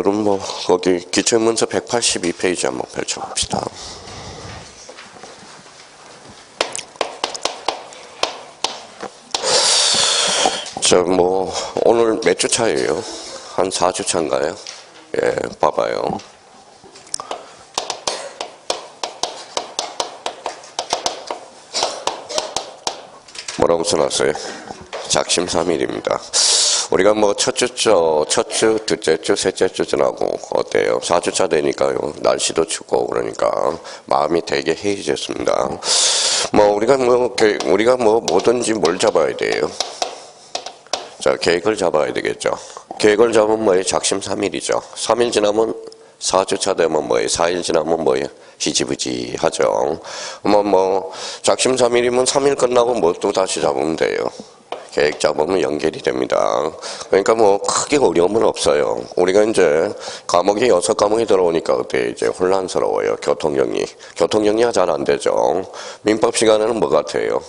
그럼 뭐 거기 기출문서 182페이지 한번 펼쳐봅시다. 저 뭐 오늘 몇 주 차예요? 한 4주 차인가요? 예, 봐봐요. 뭐라고 써놨어요? 작심삼일입니다. 우리가 뭐 첫주, 둘째 주, 셋째 주 지나고 어때요? 4주차 되니까요. 날씨도 춥고 그러니까 마음이 되게 해이해졌습니다. 우리가 뭐든지 뭘 잡아야 돼요? 자, 계획을 잡아야 되겠죠. 계획을 잡으면 뭐예요? 작심삼일이죠. 3일 지나면 4주차 되면 뭐예요? 4일 지나면 뭐예요? 지지부지 하죠. 작심삼일이면 3일 끝나고 뭐 또 다시 잡으면 돼요. 계획 잡으면 연결이 됩니다. 그러니까 뭐 크게 어려움은 없어요. 우리가 이제 과목이 6과목이 들어오니까 그때 이제 혼란스러워요. 교통정리. 교통정리가 잘 안 되죠. 민법 시간에는 뭐 같아요?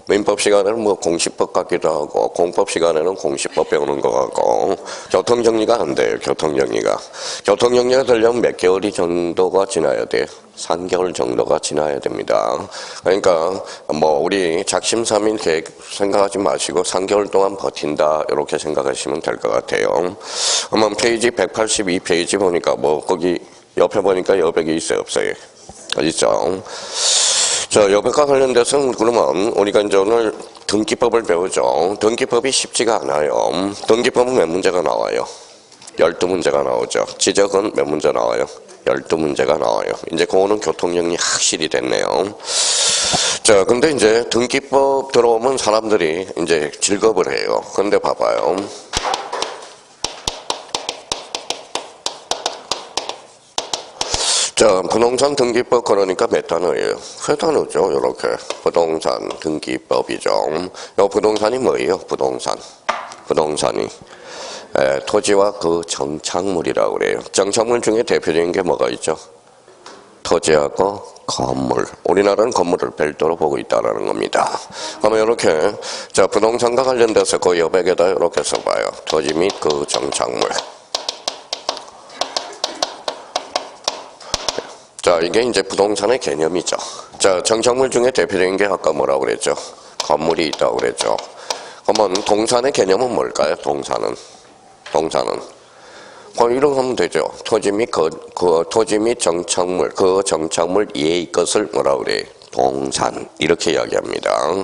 민법 시간에는 공시법 같기도 하고, 공법 시간에는 공시법 배우는 것 같고, 교통정리가 안 돼요, 교통정리가. 교통정리가 되려면 몇 개월이 정도가 지나야 돼요? 3개월 정도가 지나야 됩니다. 그러니까, 우리 작심삼일 계획 생각하지 마시고, 3개월 동안 버틴다, 이렇게 생각하시면 될 것 같아요. 그러면 페이지 182페이지 보니까, 거기 옆에 보니까 여백이 있어요, 없어요? 있죠? 자, 여백과 관련돼서는 그러면 우리가 이제 오늘 등기법을 배우죠. 등기법이 쉽지가 않아요. 등기법은 몇 문제가 나와요? 12문제가 나오죠. 지적은 몇 문제 나와요? 12문제가 나와요. 이제 그거는 교통정리 확실히 됐네요. 자, 근데 이제 등기법 들어오면 사람들이 이제 즐겁을 해요. 근데 봐봐요. 자, 부동산 등기법 그러니까 몇 단어예요? 세 단어죠, 요렇게. 부동산 등기법이죠. 요 부동산이 뭐예요? 부동산이. 토지와 그 정착물이라고 그래요. 정착물 중에 대표적인 게 뭐가 있죠? 토지하고 건물. 우리나라는 건물을 별도로 보고 있다는 겁니다. 그러면 이렇게, 자, 부동산과 관련돼서 그 여백에다 이렇게 써봐요. 토지 및 그 정착물. 자, 이게 이제 부동산의 개념이죠. 자, 정착물 중에 대표적인 게 아까 뭐라고 그랬죠? 건물이 있다고 그랬죠. 그러면 동산의 개념은 뭘까요? 동산은. 이렇게 하면 되죠. 토지 및 토지 및 정착물, 그 정착물 이의 것을 뭐라고 그래? 동산. 이렇게 이야기합니다.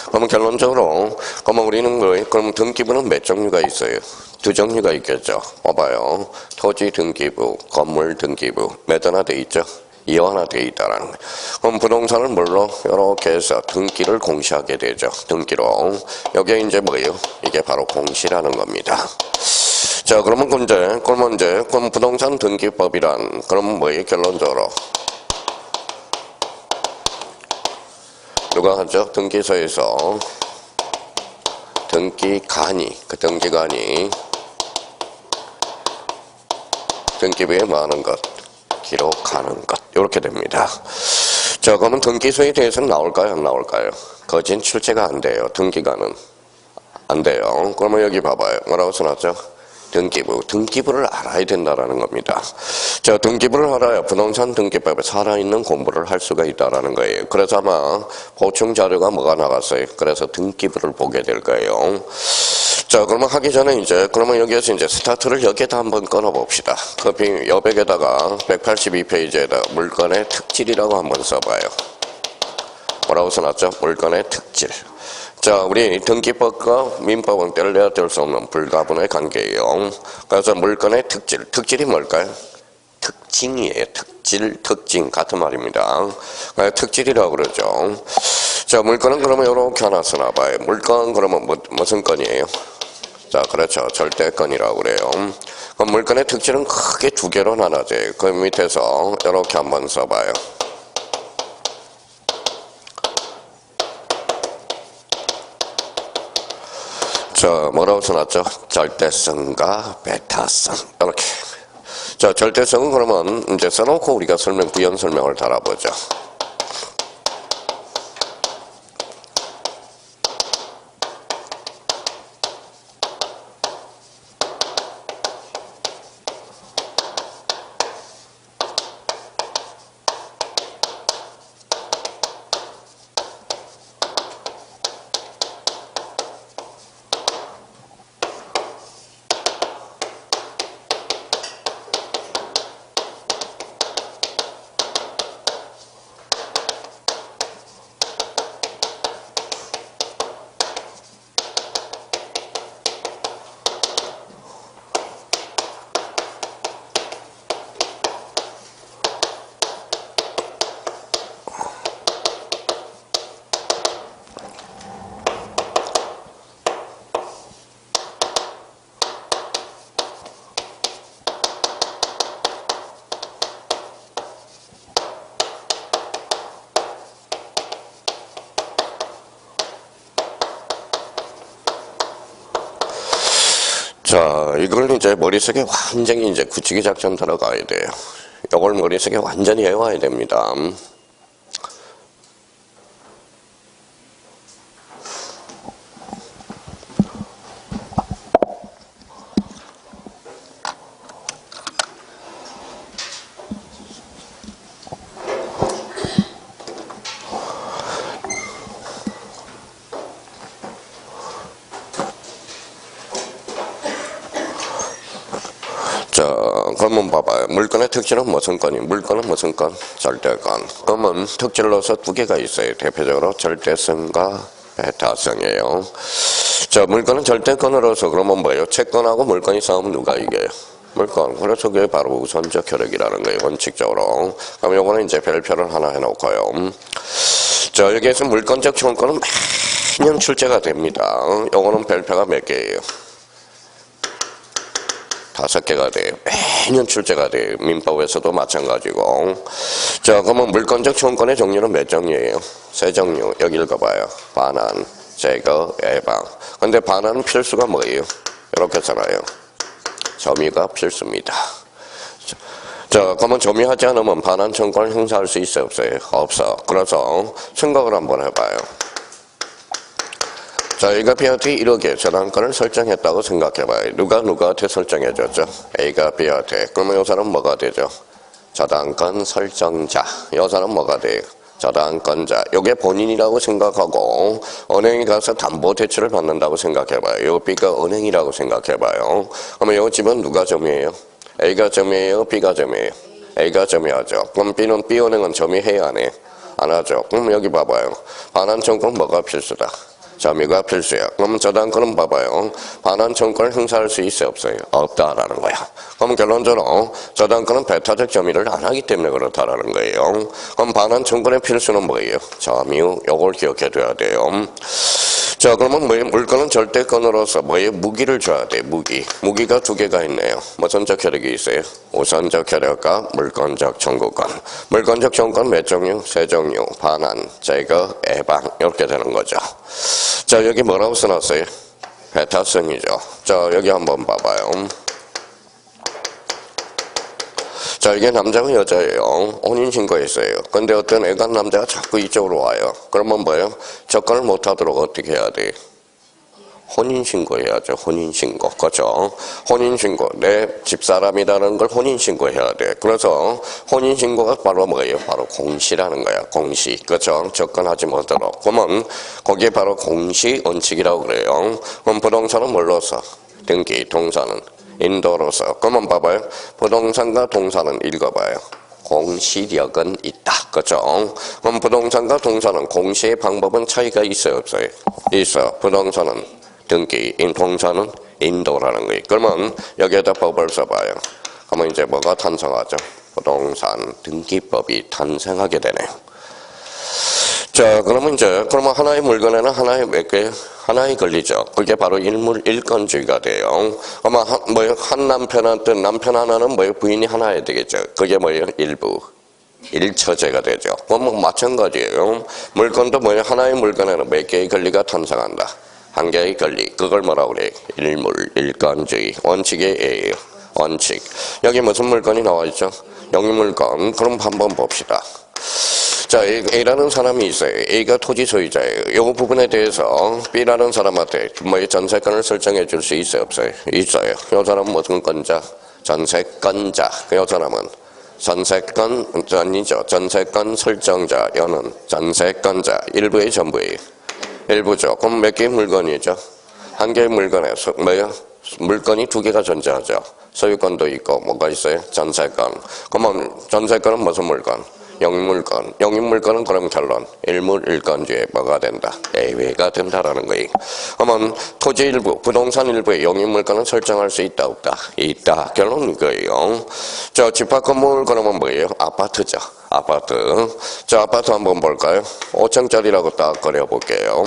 그러면 결론적으로, 그러면 우리는 그럼 등기부는 몇 종류가 있어요? 2종류가 있겠죠. 봐봐요. 토지 등기부, 건물 등기부. 몇 하나 돼 있죠? 이완화 되어 있다라는 거예요. 그럼 부동산을 뭘로? 이렇게 해서 등기를 공시하게 되죠. 등기로. 여기에 이제 뭐예요? 이게 바로 공시라는 겁니다. 자, 그러면 부동산 등기법이란, 그럼 뭐예요? 결론적으로. 누가 하죠? 등기소에서 등기관이 등기부에 뭐 하는 것? 기록하는 것. 이렇게 됩니다. 자, 그러면 등기소에 대해서는 나올까요? 안 나올까요? 거진 출제가 안 돼요. 등기관은. 안 돼요. 그러면 여기 봐봐요. 뭐라고 써놨죠? 등기부를 알아야 된다라는 겁니다. 자, 등기부를 알아야 부동산 등기법에 살아있는 공부를 할 수가 있다라는 거예요. 그래서 아마 보충 자료가 뭐가 나갔어요? 그래서 등기부를 보게 될 거예요. 자, 그러면 하기 전에 그러면 여기에서 스타트를 여기에다 한번 끊어봅시다. 그 여백에다가 182페이지에다 물건의 특질이라고 한번 써봐요. 뭐라고 써놨죠? 물건의 특질. 자, 우리 등기법과 민법은 뗄래야 뗄 수 없는 불가분의 관계예요. 그래서 물건의 특질. 특질이 뭘까요? 특징이에요. 특징. 같은 말입니다. 특질이라고 그러죠. 자, 물건은 그러면 이렇게 하나 써놔봐요. 물건 그러면 무슨 건이에요? 자, 그렇죠. 절대건이라고 그래요. 그럼 물건의 특질은 크게 2개로 나눠져요. 그 밑에서 이렇게 한번 써봐요. 자, 뭐라고 써놨죠? 절대성과 베타성. 이렇게. 자, 절대성은 그러면 이제 써놓고 우리가 부연 설명을 달아보죠. 자, 이걸 이제 머릿속에 완전히 이제 굳히기 작전 들어가야 돼요. 이걸 머릿속에 완전히 외워야 됩니다. 자, 그러면 봐봐요. 물건의 특징은 무슨 건이? 물건은 무슨 건? 절대건. 그러면 특질로서 두 개가 있어요. 대표적으로 절대성과 베타성이에요. 자, 물건은 절대건으로서 그러면 뭐예요? 채권하고 물건이 싸우면 누가 이겨요? 물건. 그래서 그게 바로 우선적 혈액이라는 거예요. 원칙적으로. 그럼 요거는 이제 별표를 하나 해놓고요. 자, 여기에서 물건적 채권은 매년 출제가 됩니다. 요거는 별표가 몇 개예요? 5개가 돼요. 매년 출제가 돼요. 민법에서도 마찬가지고. 자, 그러면 물건적 채권의 종류는 몇 종류예요? 3종류. 여기 읽어봐요. 반환, 제거, 예방. 근데 반환은 필수가 뭐예요? 이렇게 써놔요. 점유가 필수입니다. 자, 그러면 점유하지 않으면 반환 채권을 행사할 수 있어요? 없어요? 없어. 그래서 생각을 한번 해봐요. 자, A가 B한테 1억의 저당권을 설정했다고 생각해봐요. 누구한테 설정해줬죠? A가 B한테. 그러면 이 사람은 뭐가 되죠? 저당권 설정자. 이 사람은 뭐가 돼요? 저당권자. 이게 본인이라고 생각하고 은행에 가서 담보 대출을 받는다고 생각해봐요. 이 B가 은행이라고 생각해봐요. 그러면 이 집은 누가 점유해요? A가 점유해요? B가 점유해요? A가 점유하죠. 그럼 B은행은 점유해야 안 해요? 안 하죠. 그럼 여기 봐봐요. 반환 채권은 뭐가 필수다? 점유가 필수야. 그러면 저당권은 봐봐요. 반환 채권을 행사할 수 있어요? 없어요? 없다라는 거야. 그럼 결론적으로 저당권은 배타적 점유를 안 하기 때문에 그렇다라는 거예요. 그럼 반환 채권의 필수는 뭐예요? 점유. 요걸 기억해 둬야 돼요. 자, 그러면 뭐예요? 물건은 절대권으로서 뭐예요? 무기를 줘야 돼. 무기가 2개가 있네요. 무선적 혈액이 있어요? 우선적 혈액과 물건적 청구권. 물건적 청구권 몇 종류? 3종류. 반환, 제거, 예방. 이렇게 되는 거죠. 자, 여기 뭐라고 써놨어요? 베타성이죠. 자, 여기 한번 봐봐요. 자, 이게 남자고 여자예요. 혼인신고했어요. 근데 어떤 애간 남자가 자꾸 이쪽으로 와요. 그러면 뭐예요? 접근을 못하도록 어떻게 해야 돼? 혼인신고해야죠. 혼인신고. 그렇죠? 혼인신고. 내 집사람이라는 걸 혼인신고해야 돼. 그래서 혼인신고가 바로 뭐예요? 바로 공시라는 거야. 공시. 그렇죠? 접근하지 못하도록. 그러면 거기에 바로 공시 원칙이라고 그래요. 그럼 부동산은 뭘로 써? 등기. 동사는 인도로서. 그러면 봐봐요. 부동산과 동사는 읽어봐요. 공시력은 있다. 그렇죠? 그럼 부동산과 동사는 공시의 방법은 차이가 있어요? 없어요? 있어. 부동산은 등기, 동사는 인도라는 거예요. 그러면 여기에다 법을 써봐요. 그러면 이제 뭐가 탄생하죠? 부동산 등기법이 탄생하게 되네요. 자, 그러면 하나의 물건에는 하나의 몇 개? 하나에 걸리죠. 그게 바로 일건주의가 돼요. 아마 한 남편한테 남편 하나는 부인이 하나야 되겠죠. 그게 일부. 일처제가 되죠. 그럼 마찬가지예요. 물건도 하나의 물건에는 몇 개의 권리가 탄생한다. 한 개의 권리. 그걸 뭐라고 그래요? 일건주의. 원칙의 A예요. 원칙. 여기 무슨 물건이 나와 있죠? 영유물건. 그럼 한번 봅시다. 자, A라는 사람이 있어요. A가 토지 소유자예요. 이 부분에 대해서 B라는 사람한테 전세권을 설정해 줄 수 있어요? 없어요? 있어요. 이 사람은 무슨 건자? 전세권자. 이 사람은 전세권, 아니죠. 전세권 설정자. 여는 전세권자. 일부의 전부예요. 일부죠. 그럼 몇 개의 물건이죠? 한 개의 물건에 물건이 2개가 존재하죠. 소유권도 있고 뭐가 있어요? 전세권. 그러면 전세권은 무슨 물건? 영유물건. 영유물건은 그럼 결론 일물일건주에 뭐가 된다? 예외가 된다라는 거예요. 그러면 토지 일부, 부동산 일부의 영유물건은 설정할 수 있다 없다? 있다. 결론은 이거예요. 자, 집합 건물 그러면 뭐예요? 아파트죠. 아파트. 자, 아파트 한번 볼까요? 5층짜리라고 딱 그려볼게요.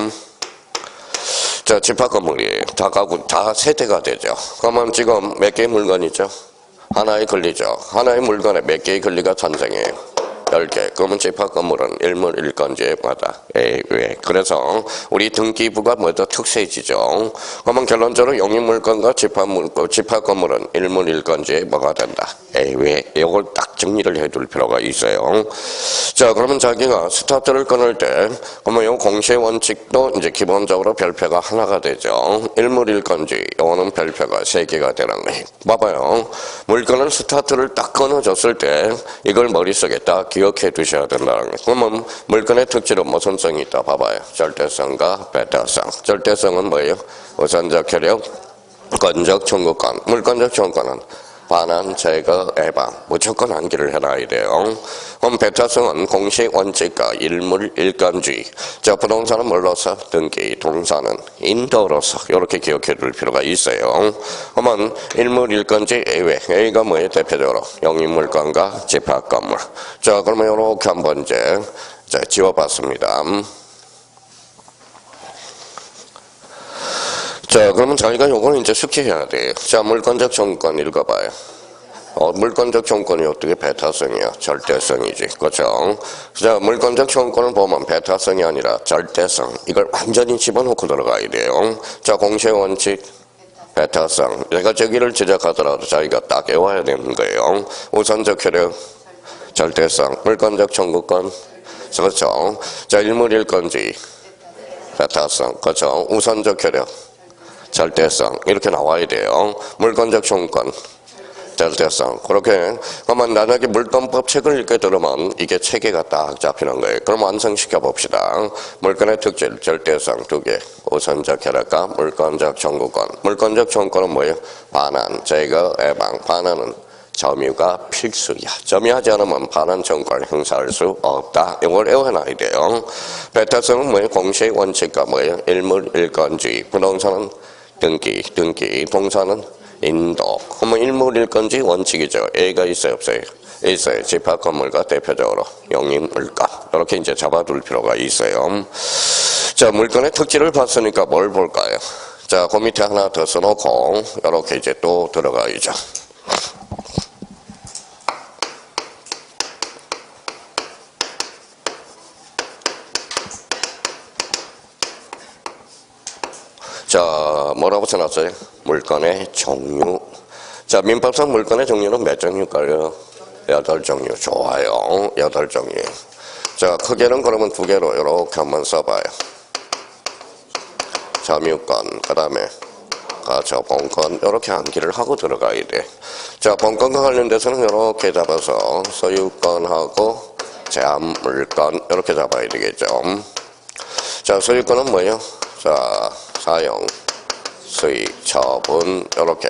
자, 집합 건물이에요. 다 세대가 되죠. 그러면 지금 몇 개의 물건이죠? 하나의 권리죠. 하나의 물건에 몇 개의 권리가 탄생해요? 별개. 그러면 집합 건물은 일물 일건지에 뭐다? 외. 그래서 우리 등기부가 뭐다? 특세지죠. 그러면 결론적으로 영입물건과 집합 건물은 일물 일건지에 뭐가 된다? 외. 이걸 딱 정리를 해둘 필요가 있어요. 자, 그러면 자기가 스타트를 끊을 때 그러면 이 공시의 원칙도 이제 기본적으로 별표가 하나가 되죠. 일물 일건지 요거는 별표가 3개가 되는 거예요. 봐봐요. 물건을 스타트를 딱 끊어줬을 때 이걸 머릿속에 딱 기억해 두셔야 된다는 거예요. 그러면 물건의 특질은 무슨 성이 있다? 봐봐요. 절대성과 배타성. 절대성은 뭐예요? 우선적 효력, 건적 청구권. 물건적 청구권은 반환, 제거, 예방 무조건 암기를 해놔야 돼요. 그럼 배타성은 공식 원칙과 일물 일건주의. 자, 부동산은 뭘로서? 등기, 동사는 인도로서 이렇게 기억해 둘 필요가 있어요. 그러면 일물 일건지 예외. A가 뭐예요? 대표적으로 영입물건과 집합건물. 자, 그러면 이렇게 한번 이제 지워봤습니다. 자, 그러면 저희가 요거는 이제 숙지해야 돼요. 자, 물건적 청구권 읽어봐요. 물건적 청구권이 어떻게 배타성이야? 절대성이지. 그렇죠? 자, 물건적 청구권을 보면 배타성이 아니라 절대성. 이걸 완전히 집어넣고 들어가야 돼요. 자, 공시의 원칙. 배타성. 내가 저기를 지적하더라도 자기가 딱 외워야 되는 거예요. 우선적 효력. 절대성. 물건적 청구권. 그렇죠? 자, 일물일건지. 배타성. 그렇죠? 우선적 효력. 절대성 이렇게 나와야 돼요. 물건적 청구권 절대성 그렇게 그러면 나중에 물권법 책을 읽게 들으면 이게 체계가 딱 잡히는 거예요. 그럼 완성시켜 봅시다. 물건의 특질 절대성 2개 우선적 효력과 물건적 청구권. 물건적 청구권은 뭐예요? 반환, 제거, 예방. 반환은 점유가 필수야. 점유하지 않으면 반환 청구권을 행사할 수 없다. 이걸 외워놔야 돼요. 배타성은 뭐예요? 공시의 원칙과 뭐예요? 일물 일건주의. 부동산은 등기, 동사는 인도. 그러면 일물일건지 원칙이죠. A가 있어요, 없어요? 있어요. 집합 건물과 대표적으로 영입물건. 이렇게 이제 잡아둘 필요가 있어요. 자, 물건의 특질을 봤으니까 뭘 볼까요? 자, 그 밑에 하나 더 써놓고 이렇게 이제 또 들어가야죠. 자, 뭐라고 써놨어요? 물건의 종류. 자, 민법상 물건의 종류는 몇 종류일까요? 8종류. 좋아요. 8종류. 자, 크게는 그러면 2개로 이렇게 한번 써봐요. 점유권, 그 다음에 가처분권 이렇게 암기를 하고 들어가야 돼. 자, 본권과 관련돼서는 이렇게 잡아서 소유권하고 제한물권 이렇게 잡아야 되겠죠. 자, 소유권은 뭐예요? 자, 사용, 수익, 처분 이렇게.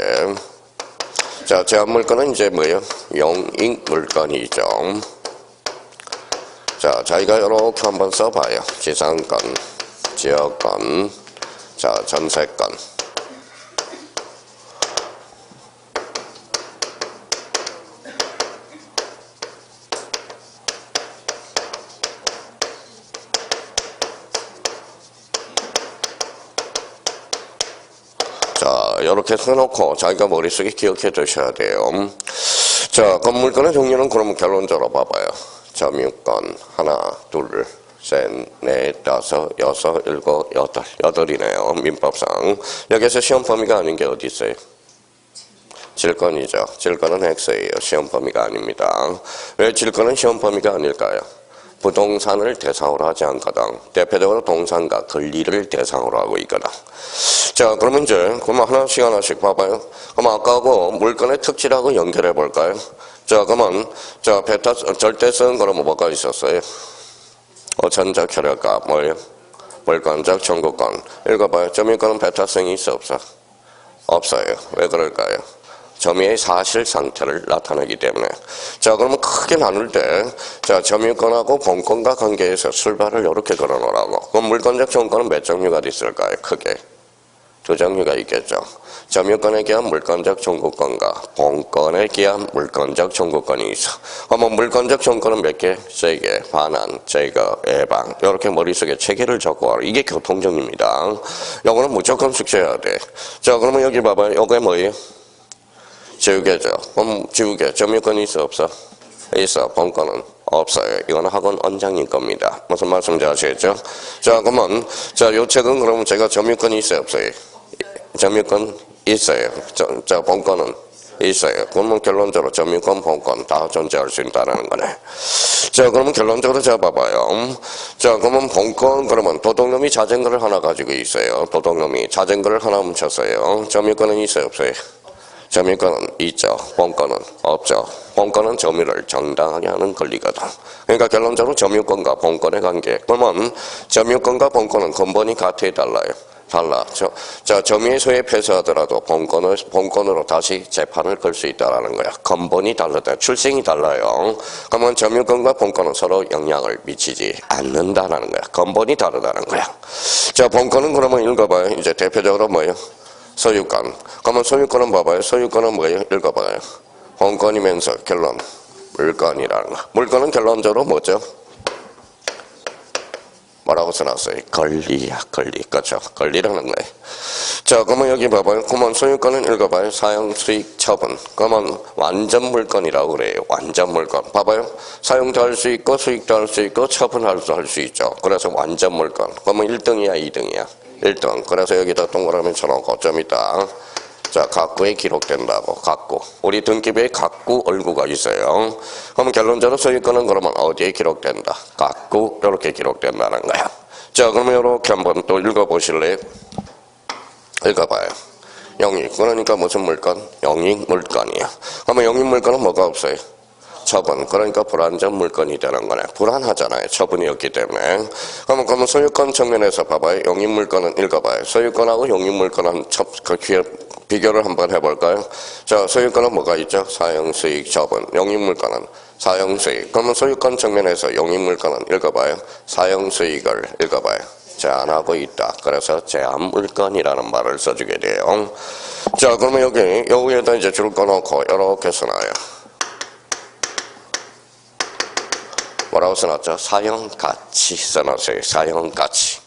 자, 제한물건은 이제 뭐예요? 용익물건이죠. 자, 자기가 이렇게 한번 써봐요. 지상권, 지역권, 자, 전세권. 자, 이렇게 써놓고 자기가 머릿속에 기억해 두셔야 돼요. 자, 건물권의 종류는 그러면 결론적으로 봐봐요. 점유권 하나, 둘, 셋, 넷, 다섯, 여섯, 일곱, 여덟. 8이네요. 민법상. 여기서 시험 범위가 아닌 게 어디 있어요? 질권이죠. 질권은 X예요. 시험 범위가 아닙니다. 왜 질권은 시험 범위가 아닐까요? 부동산을 대상으로 하지 않거든. 대표적으로 동산과 권리를 대상으로 하고 있거든. 자, 그러면 이제 그러면 하나씩 봐봐요. 그럼 아까하고 물건의 특질하고 연결해 볼까요? 자, 그러면 자, 절대성 그러면 뭐가 있었어요? 우선적 효력과 뭐예요? 물건적 청구권. 읽어봐요. 점유권은 배타성이 있어 없어? 없어요. 왜 그럴까요? 점유의 사실 상태를 나타내기 때문에. 자, 그러면 크게 나눌 때, 자, 점유권하고 본권과 관계에서 출발을 이렇게 걸어 놓으라고. 그럼 물건적 청구권은 몇 종류가 있을까요? 크게 2종류가 있겠죠. 점유권에 기한 물건적 청구권과 본권에 기한 물건적 청구권이 있어. 그러면 물건적 청구권은 몇 개? 3개. 반환, 제거, 예방. 이렇게 머릿속에 체계를 적고 와라. 이게 교통정리입니다. 이거는 무조건 숙제해야 돼. 자, 그러면 여기 봐봐요. 이게 뭐예요? 지우개죠. 그럼 지우개. 점유권이 있어 없어? 있어. 본권은 없어요. 이거는 학원 원장님 겁니다. 무슨 말씀인지 아시겠죠? 자, 그러면, 자, 요 책은 그러면 제가 점유권이 있어요, 없어요? 점유권 있어요. 자, 본권은 있어요. 그러면 결론적으로 점유권, 본권 다 존재할 수 있다는 거네. 자, 그러면 결론적으로 제가 봐봐요. 자, 그러면 본권, 그러면 도둑놈이 자전거를 하나 가지고 있어요. 도둑놈이 자전거를 하나 훔쳤어요. 점유권은 있어요, 없어요? 점유권은 있죠. 본권은 없죠. 본권은 점유를 정당하게 하는 권리거든. 그러니까 결론적으로 점유권과 본권의 관계. 그러면 점유권과 본권은 근본이 같아요, 달라요? 달라. 자, 점유의 소에 패소하더라도 본권으로 다시 재판을 걸 수 있다라는 거야. 근본이 다르다. 출생이 달라요. 그러면 점유권과 본권은 서로 영향을 미치지 않는다라는 거야. 근본이 다르다는 거야. 자, 본권은 그러면 읽어봐요. 이제 대표적으로 뭐예요? 소유권. 그러면 소유권은 봐봐요. 소유권은 뭐예요? 읽어봐요. 본권이면서 결론. 물권이라는 거. 물권은 결론적으로 뭐죠? 뭐라고 써놨어요? 권리야, 권리. 그렇죠? 권리라는 거예요. 자, 그러면 여기 봐봐요. 그러면 소유권은 읽어봐요. 사용, 수익, 처분. 그러면 완전 물권이라고 그래요. 완전 물권. 봐봐요. 사용도 할 수 있고, 수익도 할 수 있고, 처분도 할 수 있죠. 그래서 완전 물권. 그러면 1등이야, 2등이야? 1등. 그래서 여기다 동그라미 쳐놓고 좀 이따 자, 각구에 기록된다고. 각구. 우리 등기부에 각구 얼구가 있어요. 그럼 결론적으로 소유권은 그러면 어디에 기록된다? 각구 이렇게 기록된다는 거야. 자, 그러면 이렇게 한번 또 읽어보실래요? 읽어봐요. 영익. 그러니까 무슨 물건? 영익 물건이야. 그러면 영익 물건은 뭐가 없어요? 처분. 그러니까 불안전 물건이 되는 거네. 불안하잖아요. 처분이 없기 때문에. 그러면 소유권 측면에서 봐봐요. 영입 물건은 읽어봐요. 소유권하고 영입 물건은 비교를 한번 해볼까요? 자, 소유권은 뭐가 있죠? 사용, 수익, 처분. 영입 물건은 사용, 수익. 그러면 소유권 측면에서 영입 물건은 읽어봐요. 사용, 수익을 읽어봐요. 제한하고 있다. 그래서 제한 물건이라는 말을 써주게 돼요. 자, 그러면 여기에다 이제 줄 거 놓고 이렇게 써놔요. 뭐라고 써놨죠? 사용가치 써놨어요. 사용가치.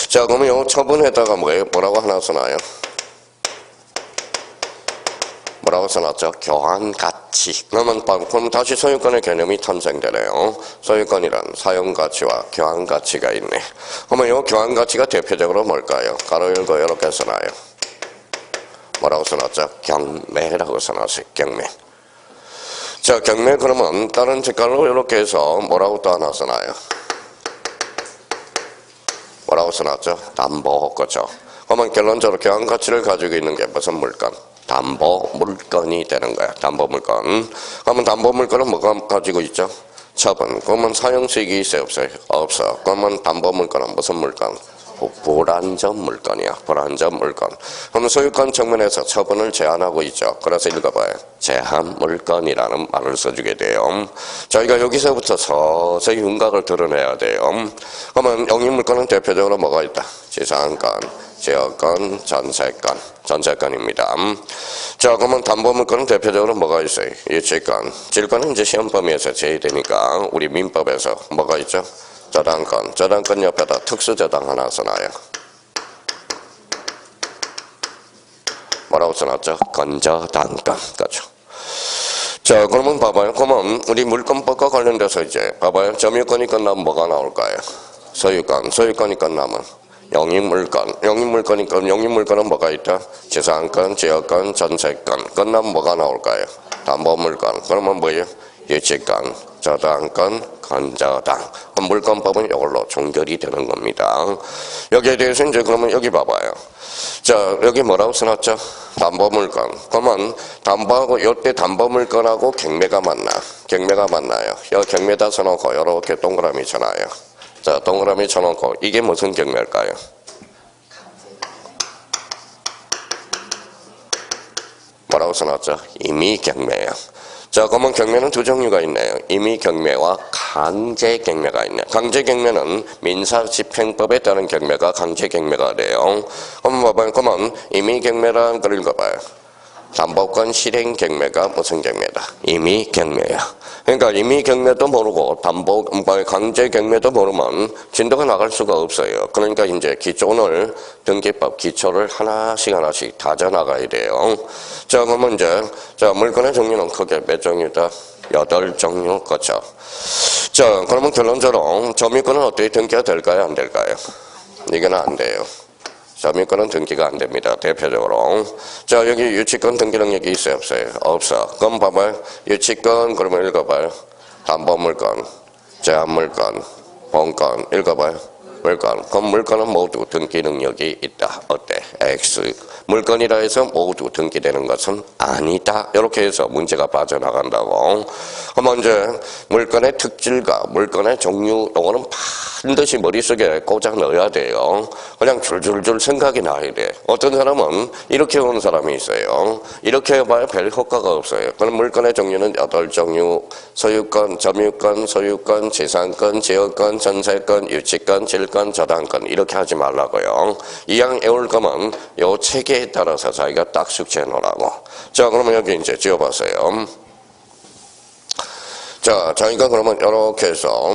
자, 그러면 요 처분에다가 뭐라고 하나 써놔요? 뭐라고 써놨죠? 교환가치. 그러면 다시 소유권의 개념이 탄생되네요. 소유권이란 사용가치와 교환가치가 있네. 그러면 요 교환가치가 대표적으로 뭘까요? 가로 열고 이렇게 써놔요. 뭐라고 써놨죠? 경매라고 써놨어요. 경매. 자, 경매 그러면 다른 색깔로 이렇게 해서 뭐라고 또 하나 써놔요? 뭐라고 써놨죠? 담보, 그죠? 그러면 결론적으로 교환가치를 가지고 있는 게 무슨 물건? 담보 물건이 되는 거야. 담보 물건. 그러면 담보 물건은 뭐가 가지고 있죠? 처분. 그러면 사용수익이 있어요, 없어요? 없어. 그러면 담보 물건은 무슨 물건? 불안전 물건이야. 불안전 물건. 그러면 소유권 측면에서 처분을 제한하고 있죠. 그래서 읽어봐요. 제한 물건이라는 말을 써주게 돼요. 저희가 여기서부터 서서히 윤곽을 드러내야 돼요. 그러면 영입 물건은 대표적으로 뭐가 있다? 지상권, 지역권, 전세권. 전세권입니다. 자, 그러면 담보 물건은 대표적으로 뭐가 있어요? 유치권. 질권은 이제 시험 범위에서 제외되니까 우리 민법에서 뭐가 있죠? 저당권. 저당권 옆에다 특수저당 하나 써놔요. 뭐라고 써놨죠? 건저당권. 그렇죠. 자, 그러면 봐봐요. 그러면 우리 물권법과 관련돼서 이제 봐봐요. 점유권이 끝나면 뭐가 나올까요? 소유권. 소유권이 끝나면 영입물권. 영입물권은 뭐가 있다? 지상권, 지역권, 전세권. 끝나면 뭐가 나올까요? 담보물권. 그러면 뭐예요? 유치권, 저당권, 건저당. 물권법은 이걸로 종결이 되는 겁니다. 여기에 대해서 이제 그러면 여기 봐봐요. 자, 여기 뭐라고 써놨죠? 담보물권. 그러면 담보하고 요때 담보물권하고 경매가 맞나? 경매가 맞나요? 여기 경매다 써놓고 이렇게 동그라미 쳐놔요. 자, 동그라미 쳐놓고 이게 무슨 경매일까요? 뭐라고 써놨죠? 임의 경매예요. 자, 그러면 경매는 두 종류가 있네요. 임의 경매와 강제 경매가 있네요. 강제 경매는 민사집행법에 따른 경매가 강제 경매가 돼요. 그러면 봐봐요. 그러면 임의 경매라는 걸 읽어봐요. 담보권 실행 경매가 무슨 경매다? 임의 경매야. 그러니까 임의 경매도 모르고 강제 경매도 모르면 진도가 나갈 수가 없어요. 그러니까 이제 오늘 등기법 기초를 하나씩 다져 나가야 돼요. 자, 그러면 이제 물건의 종류는 크게 몇 종류다? 8종류, 그렇죠. 자, 그러면 결론적으로 점유권은 어떻게 등기가 될까요? 안 될까요? 이거는 안 돼요. 점유권은 등기가 안 됩니다. 대표적으로. 자, 여기 유치권 등기 능력이 있어요? 없어요? 없어. 그럼 봐봐요. 유치권, 그러면 읽어봐요. 담보물권, 제한물권, 본권, 읽어봐요. 물권. 그럼 물권은 모두 등기 능력이 있다. 어때? X. 물건이라 해서 모두 등기되는 것은 아니다. 이렇게 해서 문제가 빠져나간다고. 그러면 이제 물건의 특질과 물건의 종류, 이거는 반드시 머릿속에 꽂아 넣어야 돼요. 그냥 줄줄줄 생각이 나야 돼. 어떤 사람은 이렇게 오는 사람이 있어요. 이렇게 해봐야 별 효과가 없어요. 그럼 물건의 종류는 8종류. 소유권, 점유권, 소유권, 재산권, 지역권, 전세권, 유치권, 질권, 저당권. 이렇게 하지 말라고요. 이왕 외울 거면 요 체계에 따라서 자기가 딱 숙지해 놓으라고. 자, 그러면 여기 이제 지어봤어요. 자, 자기가 그러면 이렇게 해서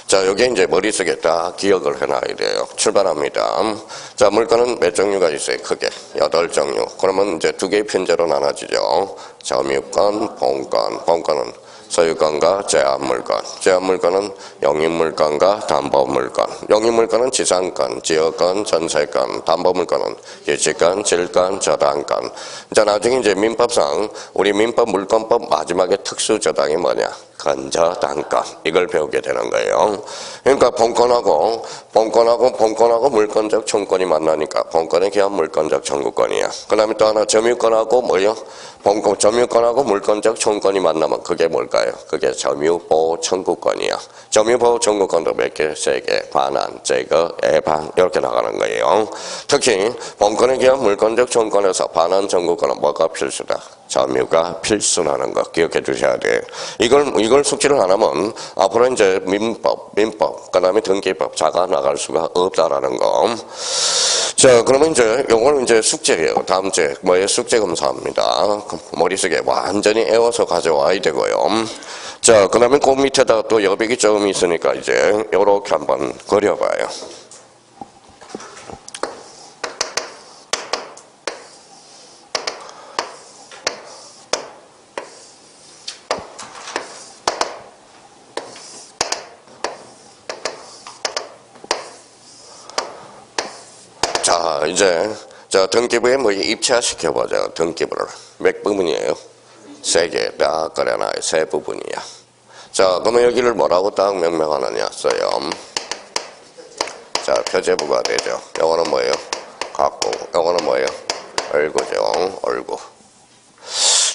자, 여기 이제 머릿속에 딱 기억을 해놔야 돼요. 출발합니다. 자, 물건은 몇 종류가 있어요? 크게 8종류. 그러면 이제 두 개의 편제로 나눠지죠. 점유권, 본권. 본권은 소유권과 제한물권. 제한물권은 영입물권과 담보물권. 영입물권은 지상권, 지역권, 전세권. 담보물권은 유치권, 질권, 저당권. 자, 나중에 이제 민법상 우리 민법 물권법 마지막에 특수저당이 뭐냐? 건저당권. 이걸 배우게 되는 거예요. 그러니까 본권하고 물권적 청구권이 만나니까 본권에 기한 물권적 청구권이야. 그 다음에 또 하나 점유권하고 뭐요? 점유권하고 물권적 청구권이 만나면 그게 뭘까요? 그게 점유보호 청구권이야. 점유보호 청구권도 몇 개? 3개. 반환, 제거, 예방 이렇게 나가는 거예요. 특히 본권에 기한 물권적 청구권에서 반환 청구권은 뭐가 필수다? 점유가 필수라는 거 기억해 주셔야 돼요. 이걸 숙지를 안 하면 앞으로 이제 민법, 그 다음에 등기법 자가 나갈 수가 없다라는 거. 자, 그러면 이제 요거는 이제 숙제예요. 다음 주에 뭐예요? 숙제 검사합니다. 머릿속에 완전히 애워서 가져와야 되고요. 자, 그 다음에 그 밑에다 또 여백이 조금 있으니까 이제 요렇게 한번 그려봐요. 자, 이제 등기부에 뭐 입체화시켜보자. 등기부를 몇 부분이에요? 3개 딱 그려놔요. 3부분이야. 자, 그러면 여기를 뭐라고 딱 명명하느냐 써요. 자, 표제부가 되죠. 요거는 뭐예요? 갖고. 요거는 뭐예요? 얼구죠. 얼구.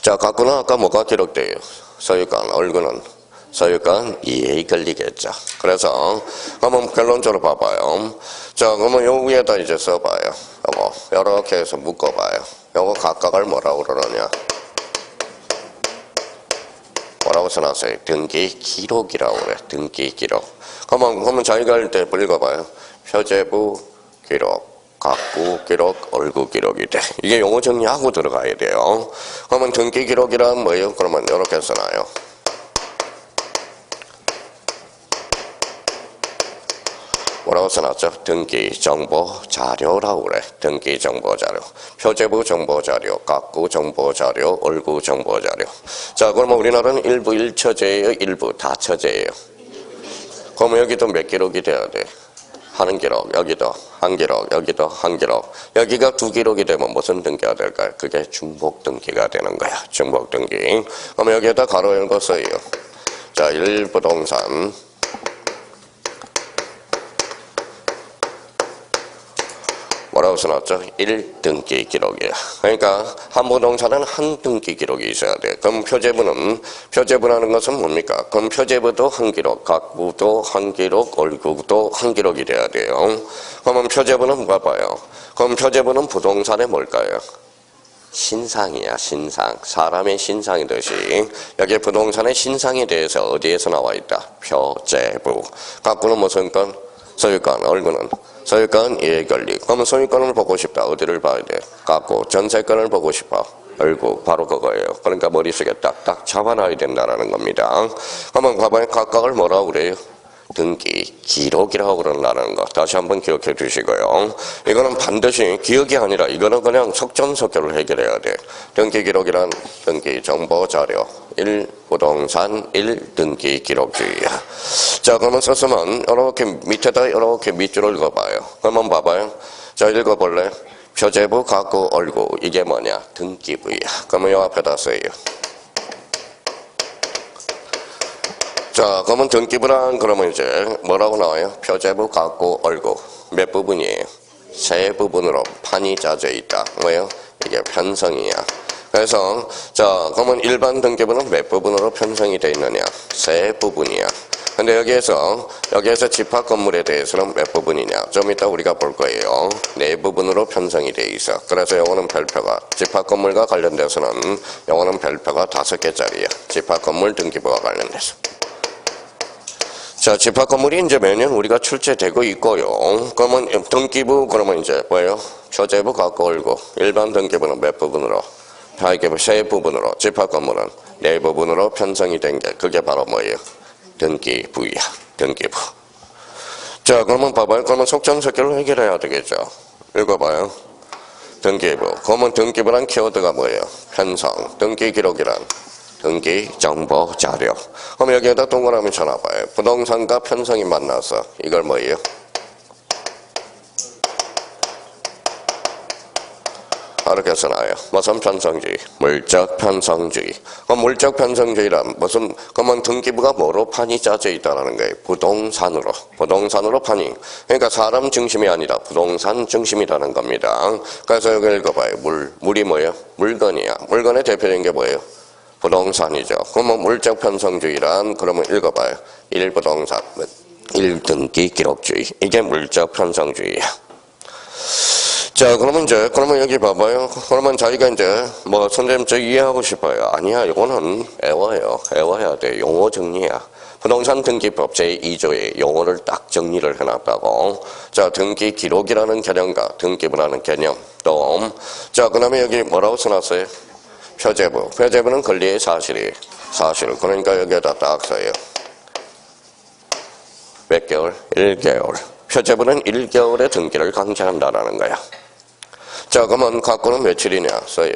자, 갖고는 아까 뭐가 기록돼요? 소유권, 얼구는 소유권 이해에 걸리겠죠. 그래서 한번 결론적으로 봐봐요. 자, 그러면 요 위에다 이제 써봐요. 요거 이렇게 해서 묶어봐요. 요거 각각을 뭐라고 그러느냐? 뭐라고 써놨어요? 등기 기록이라고 그래. 등기 기록. 그러면 자기가 할 때 읽어봐요. 표제부 기록, 갖고 기록, 얼구 기록이 돼. 이게 용어 정리하고 들어가야 돼요. 그러면 등기 기록이란 뭐예요? 그러면 이렇게 써놔요. 뭐라고 써놨죠? 등기 정보 자료라고 그래. 등기 정보 자료. 표제부 정보 자료, 갖고 정보 자료, 얼구 정보 자료. 자, 그러면 우리나라는 일부 1처제예요? 일부 다처제예요? 그러면 여기도 몇 기록이 돼야 돼? 한 기록, 여기도 한 기록, 여기도 한 기록. 여기가 2기록이 되면 무슨 등기가 될까요? 그게 중복 등기가 되는 거야. 중복 등기. 그러면 여기에다 가로 열고 써요. 자, 1부동산 뭐라고 써놨죠? 1등기 기록이야. 그러니까 한 부동산은 한 등기 기록이 있어야 돼. 그럼 표제부라는 것은 뭡니까? 그럼 표제부도 한 기록, 갖고도 한 기록, 얼구도 한 기록이 돼야 돼요. 그러면 표제부는 봐봐요. 그럼 표제부는 부동산의 뭘까요? 신상이야, 신상. 사람의 신상이듯이 여기 부동산의 신상에 대해서 어디에서 나와 있다? 표제부. 갖고는 무슨 건? 소유권, 얼구는 소유권 이해관리. 그러면 소유권을 보고 싶다. 어디를 봐야 돼? 갖고. 전세권을 보고 싶어. 얼구. 바로 그거예요. 그러니까 머릿속에 딱딱 잡아놔야 된다는 겁니다. 그러면 봐봐요. 각각을 뭐라고 그래요? 등기 기록이라고 그런다는 거 다시 한번 기억해 두시고요. 이거는 반드시 기억이 아니라 이거는 그냥 속전속결을 해결해야 돼. 등기 기록이란 등기 정보 자료 1 부동산 1 등기 기록주의야. 자, 그러면 썼으면 이렇게 밑에다 이렇게 밑줄을 읽어봐요. 그러면 봐봐요. 자, 읽어볼래? 표제부 갖고 얼고 이게 뭐냐? 등기부야. 그러면 요 앞에다 써요. 자, 그러면 등기부란 그러면 이제 뭐라고 나와요? 표제부 갖고 얼고 몇 부분이에요? 세 부분으로 판이 짜져 있다. 뭐예요? 이게 편성이야. 그래서 자, 그러면 일반 등기부는 몇 부분으로 편성이 되어 있느냐? 세 부분이야. 근데 여기에서 집합 건물에 대해서는 몇 부분이냐? 좀 이따 우리가 볼 거예요. 네 부분으로 편성이 되어 있어. 그래서 요거는 별표가 집합 건물과 관련돼서는 요거는 별표가 5개짜리야. 집합 건물 등기부와 관련돼서. 자, 집합 건물이 이제 매년 우리가 출제되고 있고요. 그러면 등기부 그러면 이제 뭐예요? 표제부 갖고 얼고 일반 등기부는 몇 부분으로? 회계부 세 부분으로, 집합 건물은 네 부분으로 편성이 된 게 그게 바로 뭐예요? 등기부야. 등기부. 자, 그러면 봐봐요. 그러면 속전속결을 해결해야 되겠죠. 읽어봐요. 등기부. 그러면 등기부란 키워드가 뭐예요? 편성. 등기 기록이란 등기 정보 자료. 그럼 여기에다 동그라미 쳐놔봐요. 부동산과 편성이 만나서 이걸 뭐예요? 이렇게 써놔요. 무슨 편성주의? 물적 편성주의. 그럼 물적 편성주의란 무슨, 그러면 등기부가 뭐로 판이 짜져 있다는 거예요? 부동산으로. 부동산으로 판이. 그러니까 사람 중심이 아니라 부동산 중심이라는 겁니다. 그래서 여기 읽어봐요. 물이 뭐예요? 물건이야. 물건의 대표적인 게 뭐예요? 부동산이죠. 그러면 물적 편성주의란 그러면 읽어봐요. 1부동산, 1등기 기록주의. 이게 물적 편성주의야. 자, 그러면 여기 봐봐요. 그러면 자기가 이제 뭐 선생님 저 이해하고 싶어요. 아니야, 이거는 애워야 돼. 용어 정리야. 부동산 등기법 제2조에 용어를 딱 정리를 해놨다고. 자, 등기 기록이라는 개념과 등기부라는 개념. 또, 자, 그 다음에 여기 뭐라고 써놨어요? 표제부. 표제부는 권리의 사실. 그러니까 여기에다 딱 써요. 몇 개월? 1개월. 표제부는 1개월의 등기를 강제한다는 거야. 자, 그러면 갖고는 며칠이냐? 써요.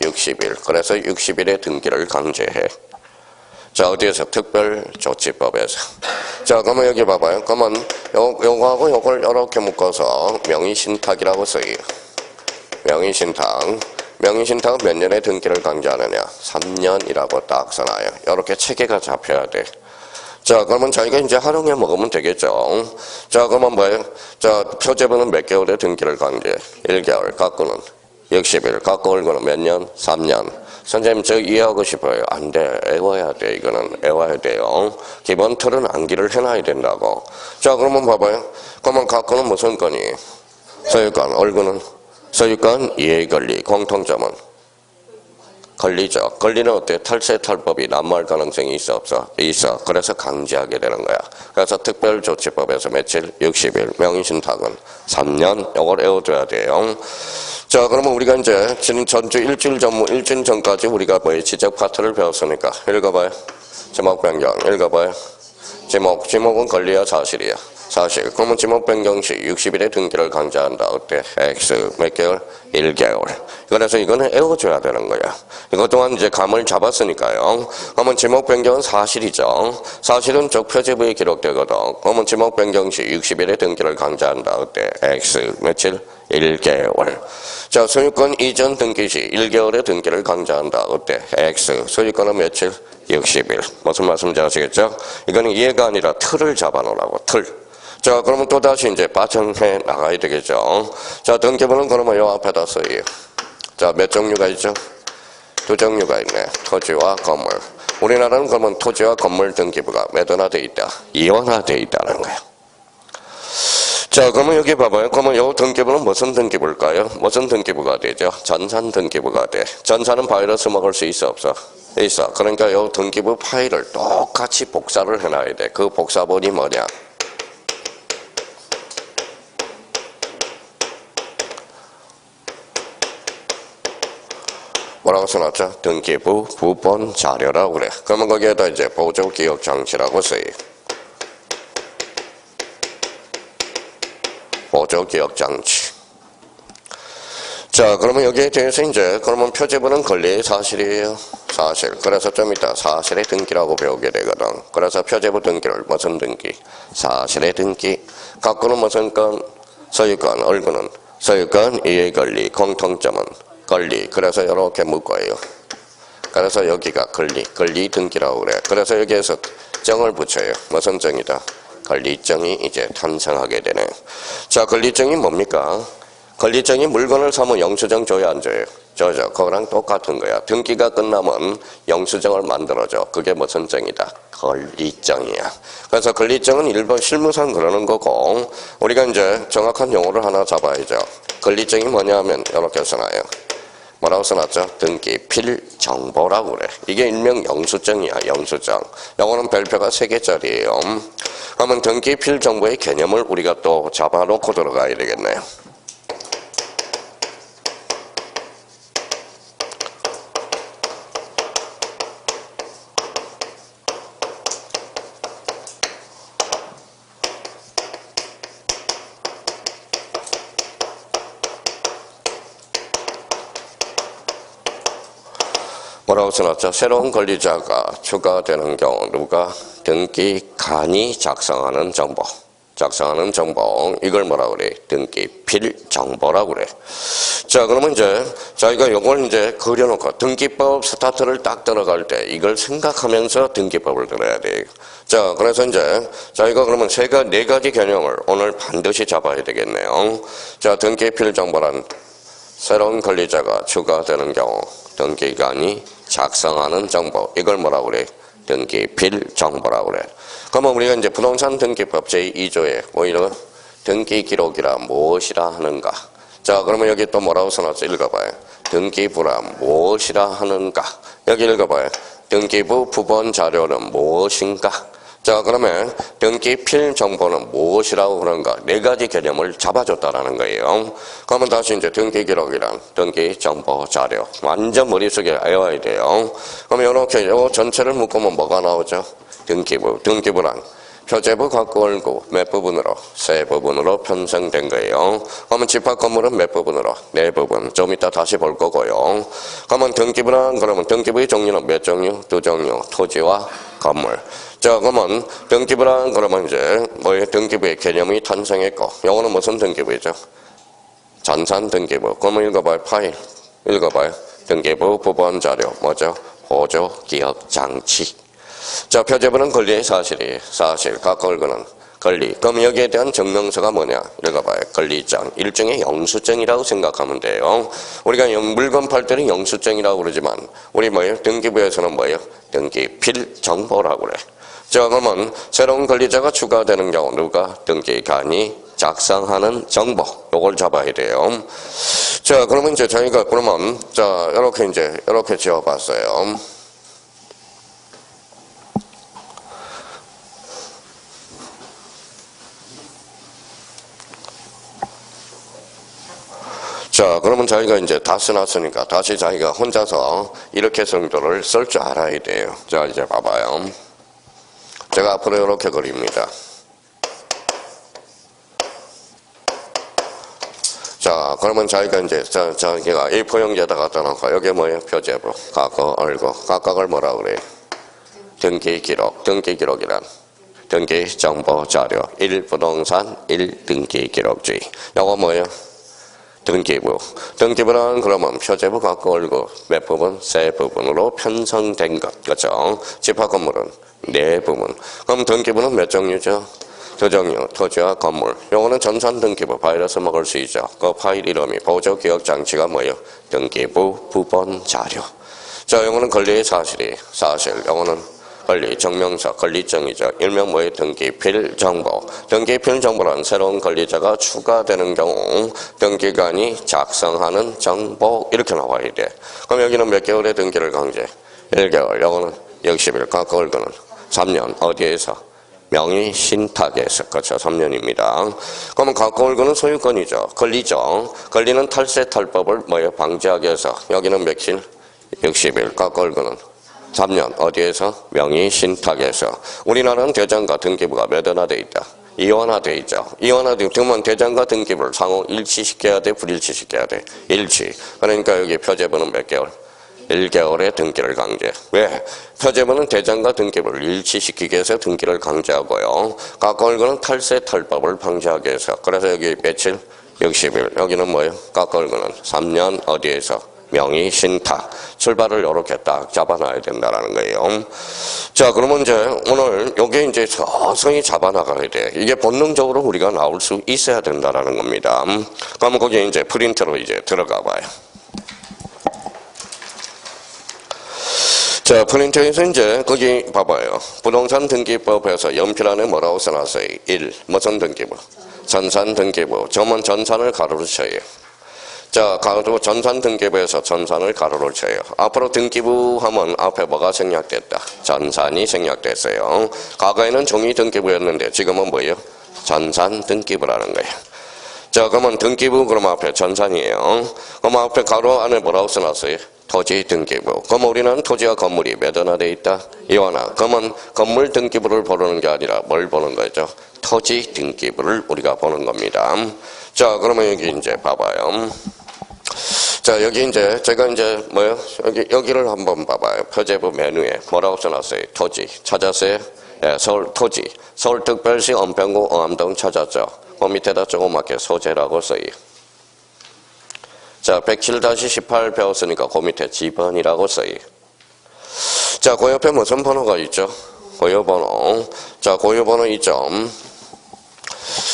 60일. 그래서 60일의 등기를 강제해. 자, 어디에서? 특별조치법에서. 자, 그러면 여기 봐봐요. 그러면 요거하고 요걸 이렇게 묶어서 명의신탁이라고 써요. 명의신탁은 몇 년의 등기를 강제하느냐? 3년이라고 딱 써놔요. 이렇게 체계가 잡혀야 돼. 자, 그러면 자기가 이제 활용해 먹으면 되겠죠. 자, 그러면 뭐예요? 자, 표제부는 몇 개월의 등기를 강제? 1개월. 갖고는 60일. 갖고 얼고는 몇 년? 3년. 선생님, 저 이해하고 싶어요. 안 돼. 애워야 돼. 이거는 애워야 돼요. 기본 틀은 암기를 해놔야 된다고. 자, 그러면 봐봐요. 그러면 갖고는 무슨 건이? 소유권. 얼고는? 소유권, 이해권리. 공통점은? 권리죠. 권리는 어때? 탈세 탈법이 난무할 가능성이 있어 없어? 있어. 그래서 강제하게 되는 거야. 그래서 특별조치법에서 며칠? 60일. 명의신탁은 3년. 이걸 외워둬야 돼요. 자, 그러면 우리가 이제 전주 일주일 전까지 우리가 뭐의 지적 파트를 배웠으니까 읽어봐요. 제목 변경. 읽어봐요. 제목은 권리야 사실이야? 사실. 그러면 지목 변경 시 60일의 등기를 강제한다. 어때? X 몇 개월? 1개월. 그래서 이거는 외워줘야 되는 거야. 이것 또한 이제 감을 잡았으니까요. 그러면 지목 변경은 사실이죠. 사실은 적 표제부에 기록되거든. 그러면 지목 변경 시 60일의 등기를 강제한다. 어때? X 며칠? 1개월. 자, 소유권 이전 등기 시 1개월의 등기를 강제한다. 어때? X. 소유권은 며칠? 60일. 무슨 말씀인지 아시겠죠? 이거는 이해가 아니라 틀을 잡아놓으라고. 틀. 자, 그러면 또다시 이제 빠정해 나가야 되겠죠. 자, 등기부는 그러면 요 앞에다 써요. 자, 몇 종류가 있죠? 2종류가 있네. 토지와 건물. 우리나라는 그러면 토지와 건물 등기부가 몇 원화돼 있다? 2원화돼 있다는 거예요. 자, 그러면 여기 봐봐요. 그러면 요 등기부는 무슨 등기부일까요? 무슨 등기부가 되죠? 전산 등기부가 돼. 전산은 바이러스 먹을 수 있어 없어? 있어. 그러니까 요 등기부 파일을 똑같이 복사를 해놔야 돼. 그 복사본이 뭐냐? 뭐라고 써놨죠? 등기부 부본 자료라고 그래. 그러면 거기에다 이제 보조 기억 장치라고 써요. 기억장치. 자, 그러면 여기에 대해서 이제, 그러면 표제부는 권리의 사실이에요. 사실. 그래서 좀 이따 사실의 등기라고 배우게 되거든. 그래서 표제부 등기를 무슨 등기? 사실의 등기. 갖고는 무슨 건? 소유권, 얼구는 소유권, 이해 권리, 공통점은 권리. 그래서 이렇게 묶어요. 그래서 여기가 권리 등기라고 그래. 그래서 여기에서 정을 붙여요. 무슨 정이다? 권리정이 이제 탄생하게 되네. 자, 권리정이 뭡니까? 권리정이 물건을 사면 영수증 줘야 안 줘요? 줘죠. 그거랑 똑같은 거야. 등기가 끝나면 영수증을 만들어줘. 그게 무슨 정이다? 권리정이야. 그래서 권리정은 일본 실무상 그러는 거고, 우리가 이제 정확한 용어를 하나 잡아야죠. 권리정이 뭐냐 하면 이렇게 써놔요. 뭐라고 써놨죠? 등기필 정보라고 그래. 이게 일명 영수증이야, 영수증. 요거는 별표가 3개짜리예요. 그러면 등기필 정보의 개념을 우리가 또 잡아놓고 들어가야 되겠네요. 뭐라고 써놨죠? 새로운 권리자가 추가되는 경우 누가? 등기관이 작성하는 정보. 이걸 뭐라고 그래? 등기필 정보라고 그래. 자, 그러면 이제 저희가 요걸 이제 그려놓고 등기법 스타트를 딱 들어갈 때 이걸 생각하면서 등기법을 들어야 돼요. 자, 그래서 이제 저희가 그러면 네 가지 개념을 오늘 반드시 잡아야 되겠네요. 자, 등기필 정보란 새로운 권리자가 추가되는 경우 등기관이 작성하는 정보. 이걸 뭐라고 그래? 등기필 정보라고 그래. 그러면 우리가 이제 부동산 등기법 제2조에 오히려 등기 기록이라 무엇이라 하는가? 자, 그러면 여기 또 뭐라고 써놨어? 읽어봐요. 등기부라 무엇이라 하는가? 여기 읽어봐요. 등기부 부본 자료는 무엇인가? 자, 그러면 등기필 정보는 무엇이라고 그런가? 4가지 개념을 잡아줬다라는 거예요. 그러면 다시 이제 등기기록이란 등기정보 자료. 완전 머릿속에 외워야 돼요. 그러면 이렇게 요 전체를 묶으면 뭐가 나오죠? 등기부란 표제부 갖고 얼구 몇 부분으로? 3부분으로 편성된 거예요. 그러면 집합 건물은 몇 부분으로? 4부분. 좀 이따 다시 볼 거고요. 그러면 등기부란 그러면 등기부의 종류는 몇 종류? 2종류. 토지와 건물. 자, 그러면 등기부란 그러면 이제 뭐예요? 등기부의 개념이 탄생했고, 요거는 무슨 등기부이죠? 전산 등기부. 그러면 읽어봐요. 파일. 읽어봐요. 등기부 부본 자료. 뭐죠? 보조 기억 장치. 자, 표제부는 권리의 사실이에요. 사실. 각 얼굴은 권리. 그럼 여기에 대한 증명서가 뭐냐? 읽어봐요. 권리장. 일종의 영수증이라고 생각하면 돼요. 우리가 물건 팔 때는 영수증이라고 그러지만 우리 뭐예요? 등기부에서는 뭐예요? 등기필 정보라고 그래. 자, 그러면 새로운 권리자가 추가되는 경우 누가? 등기관이 작성하는 정보. 요걸 잡아야 돼요. 자, 그러면 이제 저희가 그러면 자, 이렇게 지어봤어요. 자, 그러면 저희가 이제 다 써놨으니까 다시 자기가 혼자서 이렇게 정도를 쓸 줄 알아야 돼요. 자, 이제 봐봐요. 제가 앞으로 이렇게 그립니다. 자, 그러면 자기가 이제 자기가 A4 용지에다 갖다 놓고 여기 뭐예요? 표제부, 갖고 얼고 각각을 뭐라 그래요? 등기기록, 등기기록이란 등기정보자료 1 부동산 1 등기기록주의. 요거 뭐예요? 등기부. 등기부는 그러면 표제부 갖고 얼고 몇 부분? 3부분으로 편성된 것. 그렇죠? 집합 건물은 4부분. 그럼 등기부는 몇 종류죠? 2종류. 토지와 건물. 요거는 전산 등기부. 바이러스 먹을 수 있죠. 그 파일 이름이 보조 기억 장치가 뭐예요? 등기부 부본 자료. 자, 요거는 권리의 사실이 사실. 요거는 권리, 증명서, 권리증이죠. 일명 뭐예요? 등기필 정보. 등기필 정보란 새로운 권리자가 추가되는 경우 등기관이 작성하는 정보. 이렇게 나와야 돼. 그럼 여기는 몇 개월의 등기를 강제? 1개월. 요거는 60일. 각각 얼거는 3년. 어디에서? 명의 신탁에서. 그렇죠. 3년입니다. 그러면 각각 얼거는 소유권이죠. 권리죠. 권리는 탈세 탈법을 뭐예요? 방지하기 위해서. 여기는 며칠? 60일. 각각 얼거는 3년. 어디에서? 명의 신탁에서. 우리나라는 대장과 등기부가 몇 원화 돼 있다? 이원화돼 있죠. 이원화돼 있으면 대장과 등기부를 상호 일치시켜야 돼, 불일치시켜야 돼? 일치. 그러니까 여기 표제부는 몇 개월? 1개월의 등기를 강제. 왜? 표제부는 대장과 등기부를 일치시키기 위해서 등기를 강제하고요. 가까울거는 탈세 탈법을 방지하기 위해서. 그래서 여기 며칠? 60일. 여기는 뭐예요? 가까울거는 3년 어디에서? 명의 신탁. 출발을 이렇게 딱 잡아놔야 된다는 거예요. 자, 그러면 이제 오늘 요게 이제 서서히 잡아나가야 돼. 이게 본능적으로 우리가 나올 수 있어야 된다는 겁니다. 그러면 거기 이제 프린트로 이제 들어가 봐요. 자, 프린트에서 이제 거기 봐봐요. 부동산 등기법에서 연필 안에 뭐라고 써놨어요? 1. 무슨 등기부? 전산 등기부. 저면 전산을 가로로 쳐요. 자, 가로 전산 등기부에서 전산을 가로로 쳐요. 앞으로 등기부 하면 앞에 뭐가 생략됐다? 전산이 생략됐어요. 과거에는 종이 등기부였는데 지금은 뭐예요? 전산 등기부라는 거예요. 자, 그러면 등기부 그럼 앞에 전산이에요. 그럼 앞에 가로 안에 뭐라고 써놨어요? 토지 등기부. 그럼 우리는 토지와 건물이 몇 원화 돼 있다? 이원화. 그러면 건물 등기부를 보는 게 아니라 뭘 보는 거죠? 토지 등기부를 우리가 보는 겁니다. 자, 그러면 여기 이제 봐봐요. 자, 여기 이제 제가 이제 뭐요? 여기를 한번 봐봐요. 표제부 메뉴에 뭐라고 써놨어요? 토지 찾았어요? 예, 서울 토지. 서울특별시 은평구 어암동 찾았죠? 그 밑에다 조그맣게 소재라고 써요. 자, 107-18 배웠으니까 그 밑에 지번이라고 써요. 자, 그 옆에 무슨 번호가 있죠? 고유번호. 자, 고유번호 있죠?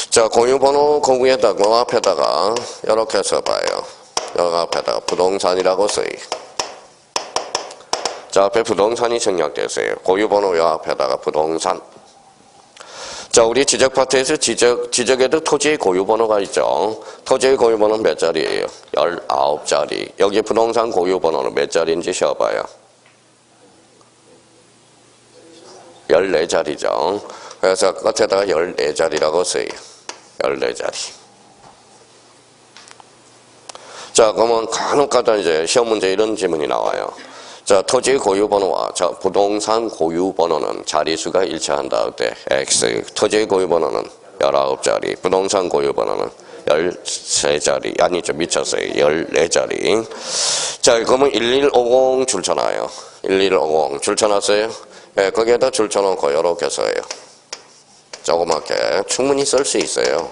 자, 고유번호 그 위에다가 앞에다가 이렇게 써봐요. 여기 앞에다가 부동산이라고 써요. 자, 앞에 부동산이 생략됐어요. 고유번호 요 앞에다가 부동산. 자, 우리 지적 파트에서 지적에도 토지의 고유번호가 있죠. 토지의 고유번호는 몇 자리예요? 19자리. 여기 부동산 고유번호는 몇 자리인지 쉬어봐요. 14자리죠. 그래서 끝에다가 14자리라고 써요. 14자리. 자, 그러면 간혹가다 이제 시험 문제 이런 질문이 나와요. 자, 토지 고유번호와 부동산 고유번호는 자리수가 일치한다. 그때 X. 토지 고유번호는 19자리, 부동산 고유번호는 13자리. 아니죠, 미쳤어요. 14자리. 자, 그러면 1150 줄쳐놔요. 1150 줄쳐놨어요? 예, 거기에다 줄쳐놓고 이렇게 써요. 조그맣게 충분히 쓸 수 있어요.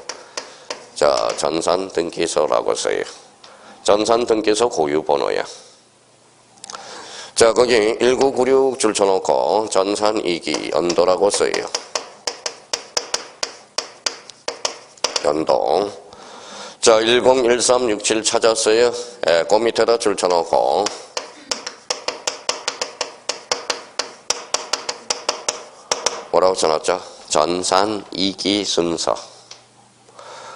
자, 전산 등기소라고 써요. 전산 등기소 고유번호야. 자, 거기 1996 줄쳐놓고 전산 2기 연도라고 써요. 연도. 자, 101367 찾았어요. 예, 그 밑에다 줄쳐놓고 뭐라고 써놨죠? 전산 2기 순서.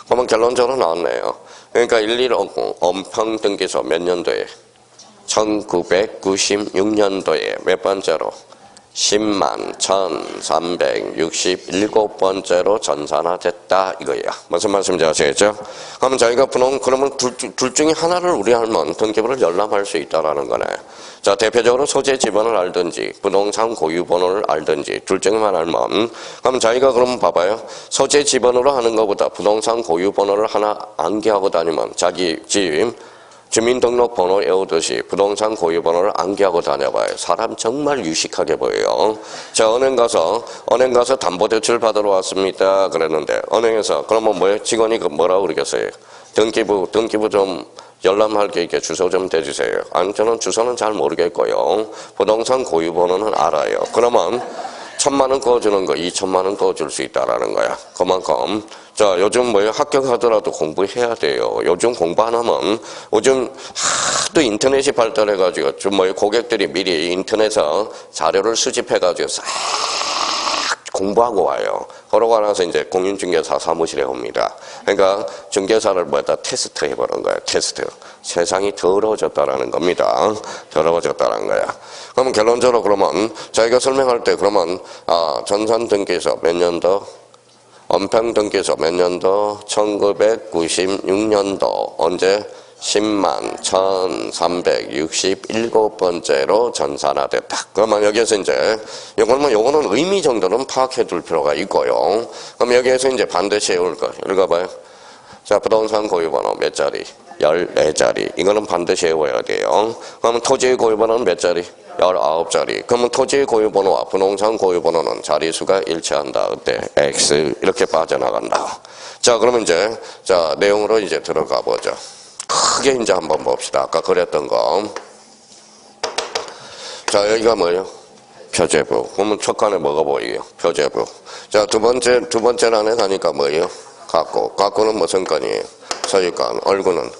그러면 결론적으로 나왔네요. 그러니까 1150 은평 등기소 몇 년도에? 1996년도에 몇 번째로? 10만 1367번째로 전산화됐다 이거야. 무슨 말씀인지 아시겠죠? 그러면 저희가 그러면 둘 중에 하나를 우리 하면 등기부를 열람할 수 있다라는 거네. 자, 대표적으로 소재 지번을 알든지 부동산 고유번호를 알든지 둘 중에만 알면, 그럼 저희가 그러면 봐봐요. 소재 지번으로 하는 것보다 부동산 고유번호를 하나 암기하고 다니면 자기 집 주민등록번호 외우듯이 부동산 고유번호를 암기하고 다녀봐요. 사람 정말 유식하게 보여요. 자, 은행 가서 담보대출 받으러 왔습니다. 그랬는데 은행에서 그러면 뭐예요? 직원이 뭐라고 그러겠어요? 등기부 좀 열람할 게 있게 주소 좀 대주세요. 아니, 저는 주소는 잘 모르겠고요. 부동산 고유번호는 알아요. 그러면 1,000만 원 꺼주는 거 2,000만 원 꺼줄 수 있다라는 거야. 그만큼. 자, 요즘 뭐예요? 합격하더라도 공부해야 돼요. 요즘 공부 안 하면, 요즘 하도 인터넷이 발달해가지고, 좀 뭐예요? 고객들이 미리 인터넷에서 자료를 수집해가지고 싹 공부하고 와요. 그러고 나서 이제 공인중개사 사무실에 옵니다. 그러니까 중개사를 뭐에다 테스트 해보는 거예요. 테스트. 세상이 더러워졌다라는 겁니다. 더러워졌다는 거야. 그러면 결론적으로 그러면 저희가 설명할 때 그러면 전산 등기소 몇 년도? 은평 등기소 몇 년도? 1996년도. 언제? 10만 1367번째로 전산화됐다. 그러면 여기에서 이제 요거는 의미 정도는 파악해 둘 필요가 있고요. 그럼 여기에서 이제 반드시 외울 거 읽어봐요. 자, 부동산 고유번호 몇 자리? 14자리. 이거는 반드시 외워야 돼요. 그러면 토지의 고유번호는 몇 자리? 19자리. 그러면 토지의 고유번호와 부동산 고유번호는 자리수가 일치한다. 그때 X 이렇게 빠져나간다. 자, 그러면 이제 자 내용으로 이제 들어가 보죠. 크게 이제 한번 봅시다. 아까 그랬던 거. 자, 여기가 뭐예요? 표제부. 그러면 첫 칸에 뭐가 보이요? 표제부. 자, 두 번째 란에 가니까 뭐예요? 갖고. 갖고는 무슨 건이에요? 소유권. 얼구는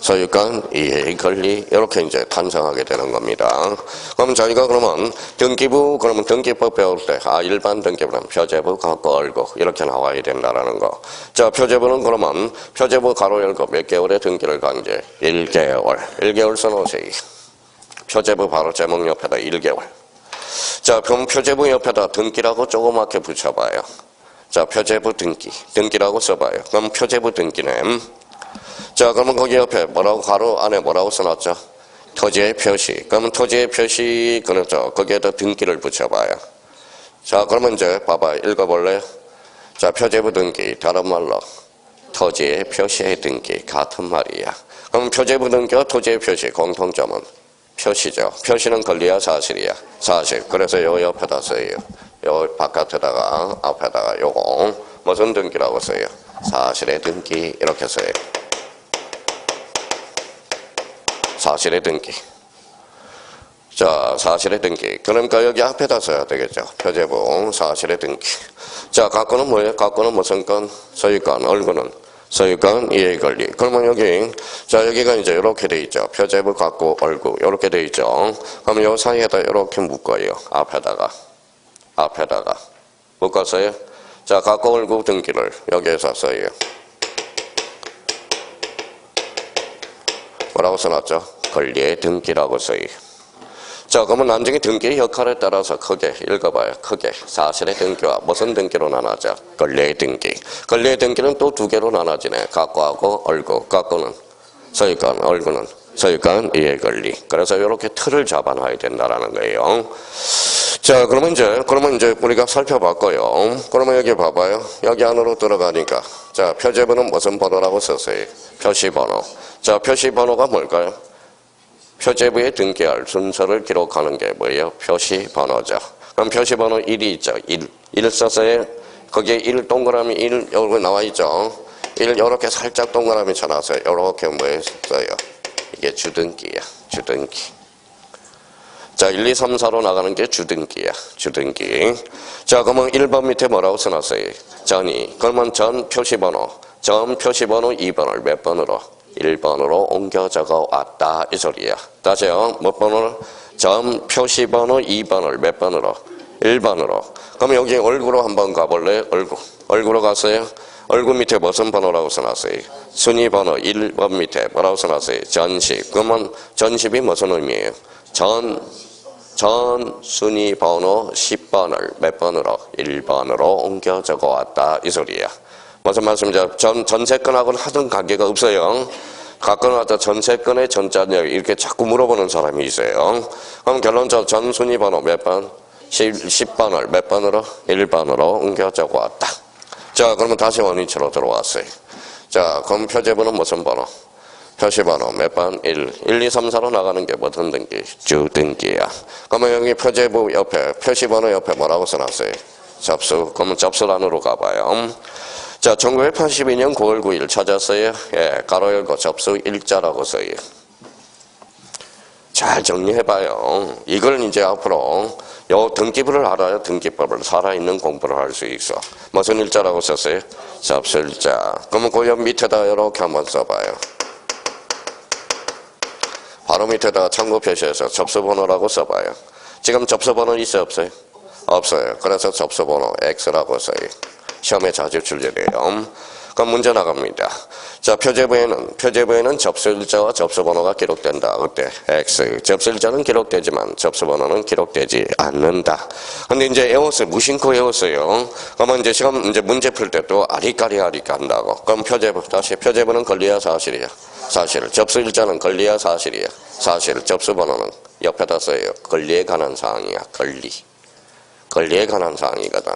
소유권, 이해, 권리 이렇게 이제 탄생하게 되는 겁니다. 그럼 저희가 그러면 등기부 그러면 등기법 배울 때 일반 등기부는 표제부, 갖고, 얼구 이렇게 나와야 된다라는 거. 자, 표제부는 그러면 표제부 가로 열고 몇 개월에 등기를 강제? 1개월. 1개월 써놓으세요. 표제부 바로 제목 옆에다 1개월. 자, 그럼 표제부 옆에다 등기라고 조그맣게 붙여봐요. 자, 표제부 등기. 등기라고 써봐요. 그럼 표제부 등기네. 자, 그러면 거기 옆에 뭐라고 가로 안에 뭐라고 써놨죠? 토지의 표시. 그러면 토지의 표시 그렇죠. 거기에다 등기를 붙여봐요. 자, 그러면 이제 봐봐. 읽어볼래요? 자, 표제부 등기. 다른 말로 토지의 표시의 등기. 같은 말이야. 그럼 표제부 등기와 토지의 표시 공통점은 표시죠. 표시는 권리야 사실이야? 사실. 그래서 요 옆에다 써요. 요 바깥에다가 앞에다가 요거 무슨 등기라고 써요? 사실의 등기 이렇게 써요. 사실의 등기. 자, 사실의 등기. 그러니까 여기 앞에다 써야 되겠죠. 표제부 사실의 등기. 자, 갖고는 뭐예요? 갖고는 무슨 건? 소유권. 얼구는 소유권, 이해, 권리. 그러면 여기 자 여기가 이제 이렇게 돼 있죠. 표제부, 갖고, 얼구 이렇게 돼 있죠. 그럼 요 사이에다 이렇게 묶어요. 앞에다가 묶었어요. 자, 갖고, 얼구 등기를 여기에서 써요. 뭐라고 써놨죠? 권리의 등기라고 써요. 자, 그러면 나중에 등기의 역할에 따라서 크게 읽어봐요. 크게. 사실의 등기와 무슨 등기로 나눠져? 권리의 등기. 권리의 등기는 또 두 개로 나눠지네. 갖고하고 얼구. 갖고는 소유권, 얼구는 소유권, 이해, 권리. 그래서 이렇게 틀을 잡아놔야 된다라는 거예요. 자, 그러면 이제 우리가 살펴봤고요. 그러면 여기 봐봐요. 여기 안으로 들어가니까. 자, 표제번호는 무슨 번호라고 썼어요? 표시번호. 자, 표시번호가 뭘까요? 표제부에 등기할 순서를 기록하는 게 뭐예요? 표시번호죠. 그럼 표시번호 1이 있죠. 1 써서요. 거기에 1 동그라미 1 여기 나와 있죠. 1 요렇게 살짝 동그라미 쳐놨어요. 요렇게 뭐 했어요? 이게 주등기야. 주등기. 자, 1, 2, 3, 4로 나가는 게 주등기야. 주등기. 자, 그러면 1번 밑에 뭐라고 써놨어요? 전이. 그러면 전 표시번호 2번을 몇 번으로? 1번으로 옮겨 적어 왔다 이 소리야. 다시요. 몇 번으로? 전 표시번호 2번을 몇 번으로? 1번으로. 그럼 여기 얼구로 한번 가볼래요? 얼구로 갔어요? 얼구 밑에 무슨 번호라고 써놨어요? 순위번호 1번 밑에 뭐라고 써놨어요? 전십. 그러면 전십이 무슨 의미예요? 전 순위번호 10번을 몇 번으로? 1번으로 옮겨 적어 왔다 이 소리야. 무슨 말씀이죠? 전세건하고는 하던 관계가 없어요. 가끔 왔다 전세건의 전자력 이렇게 자꾸 물어보는 사람이 있어요. 그럼 결론적으로 전 순위번호 몇 번? 10번을 몇 번으로? 1번으로 옮겨 적어 왔다. 자, 그러면 다시 원위치로 들어왔어요. 자, 그럼 표제번호 무슨 번호? 표시번호 몇 번? 1, 2, 3, 4로 나가는 게 무슨 등기? 주등기야. 그러면 여기 표제부 옆에, 표시번호 옆에 뭐라고 써놨어요? 접수. 그러면 접수란으로 가봐요. 자, 1982년 9월 9일 찾았어요? 예, 가로 열고 접수 일자라고 써요. 잘 정리해봐요. 이걸 이제 앞으로 요 등기부를 알아야 등기법을 살아있는 공부를 할 수 있어. 무슨 일자라고 썼어요? 접수 일자. 그러면 그 옆 밑에다 이렇게 한번 써봐요. 바로 밑에다가 참고 표시해서 접수번호라고 써봐요. 지금 접수번호 있어요? 없어요? 없어요. 그래서 접수번호 X라고 써요. 시험에 자주 출제돼요. 그럼 문제 나갑니다. 자, 표제부에는 접수일자와 접수번호가 기록된다. 그때 X. 접수일자는 기록되지만 접수번호는 기록되지 않는다. 근데 이제 외웠어요. 무심코 외웠어요. 그러면 이제 시험 문제 풀 때 또 아리까리 한다고. 그럼 다시 표제부는 권리야 사실이야? 사실. 접수일자는 권리야, 사실이야? 사실. 접수번호는 옆에다 써요. 권리에 관한 사항이야. 권리에 관한 사항이거든.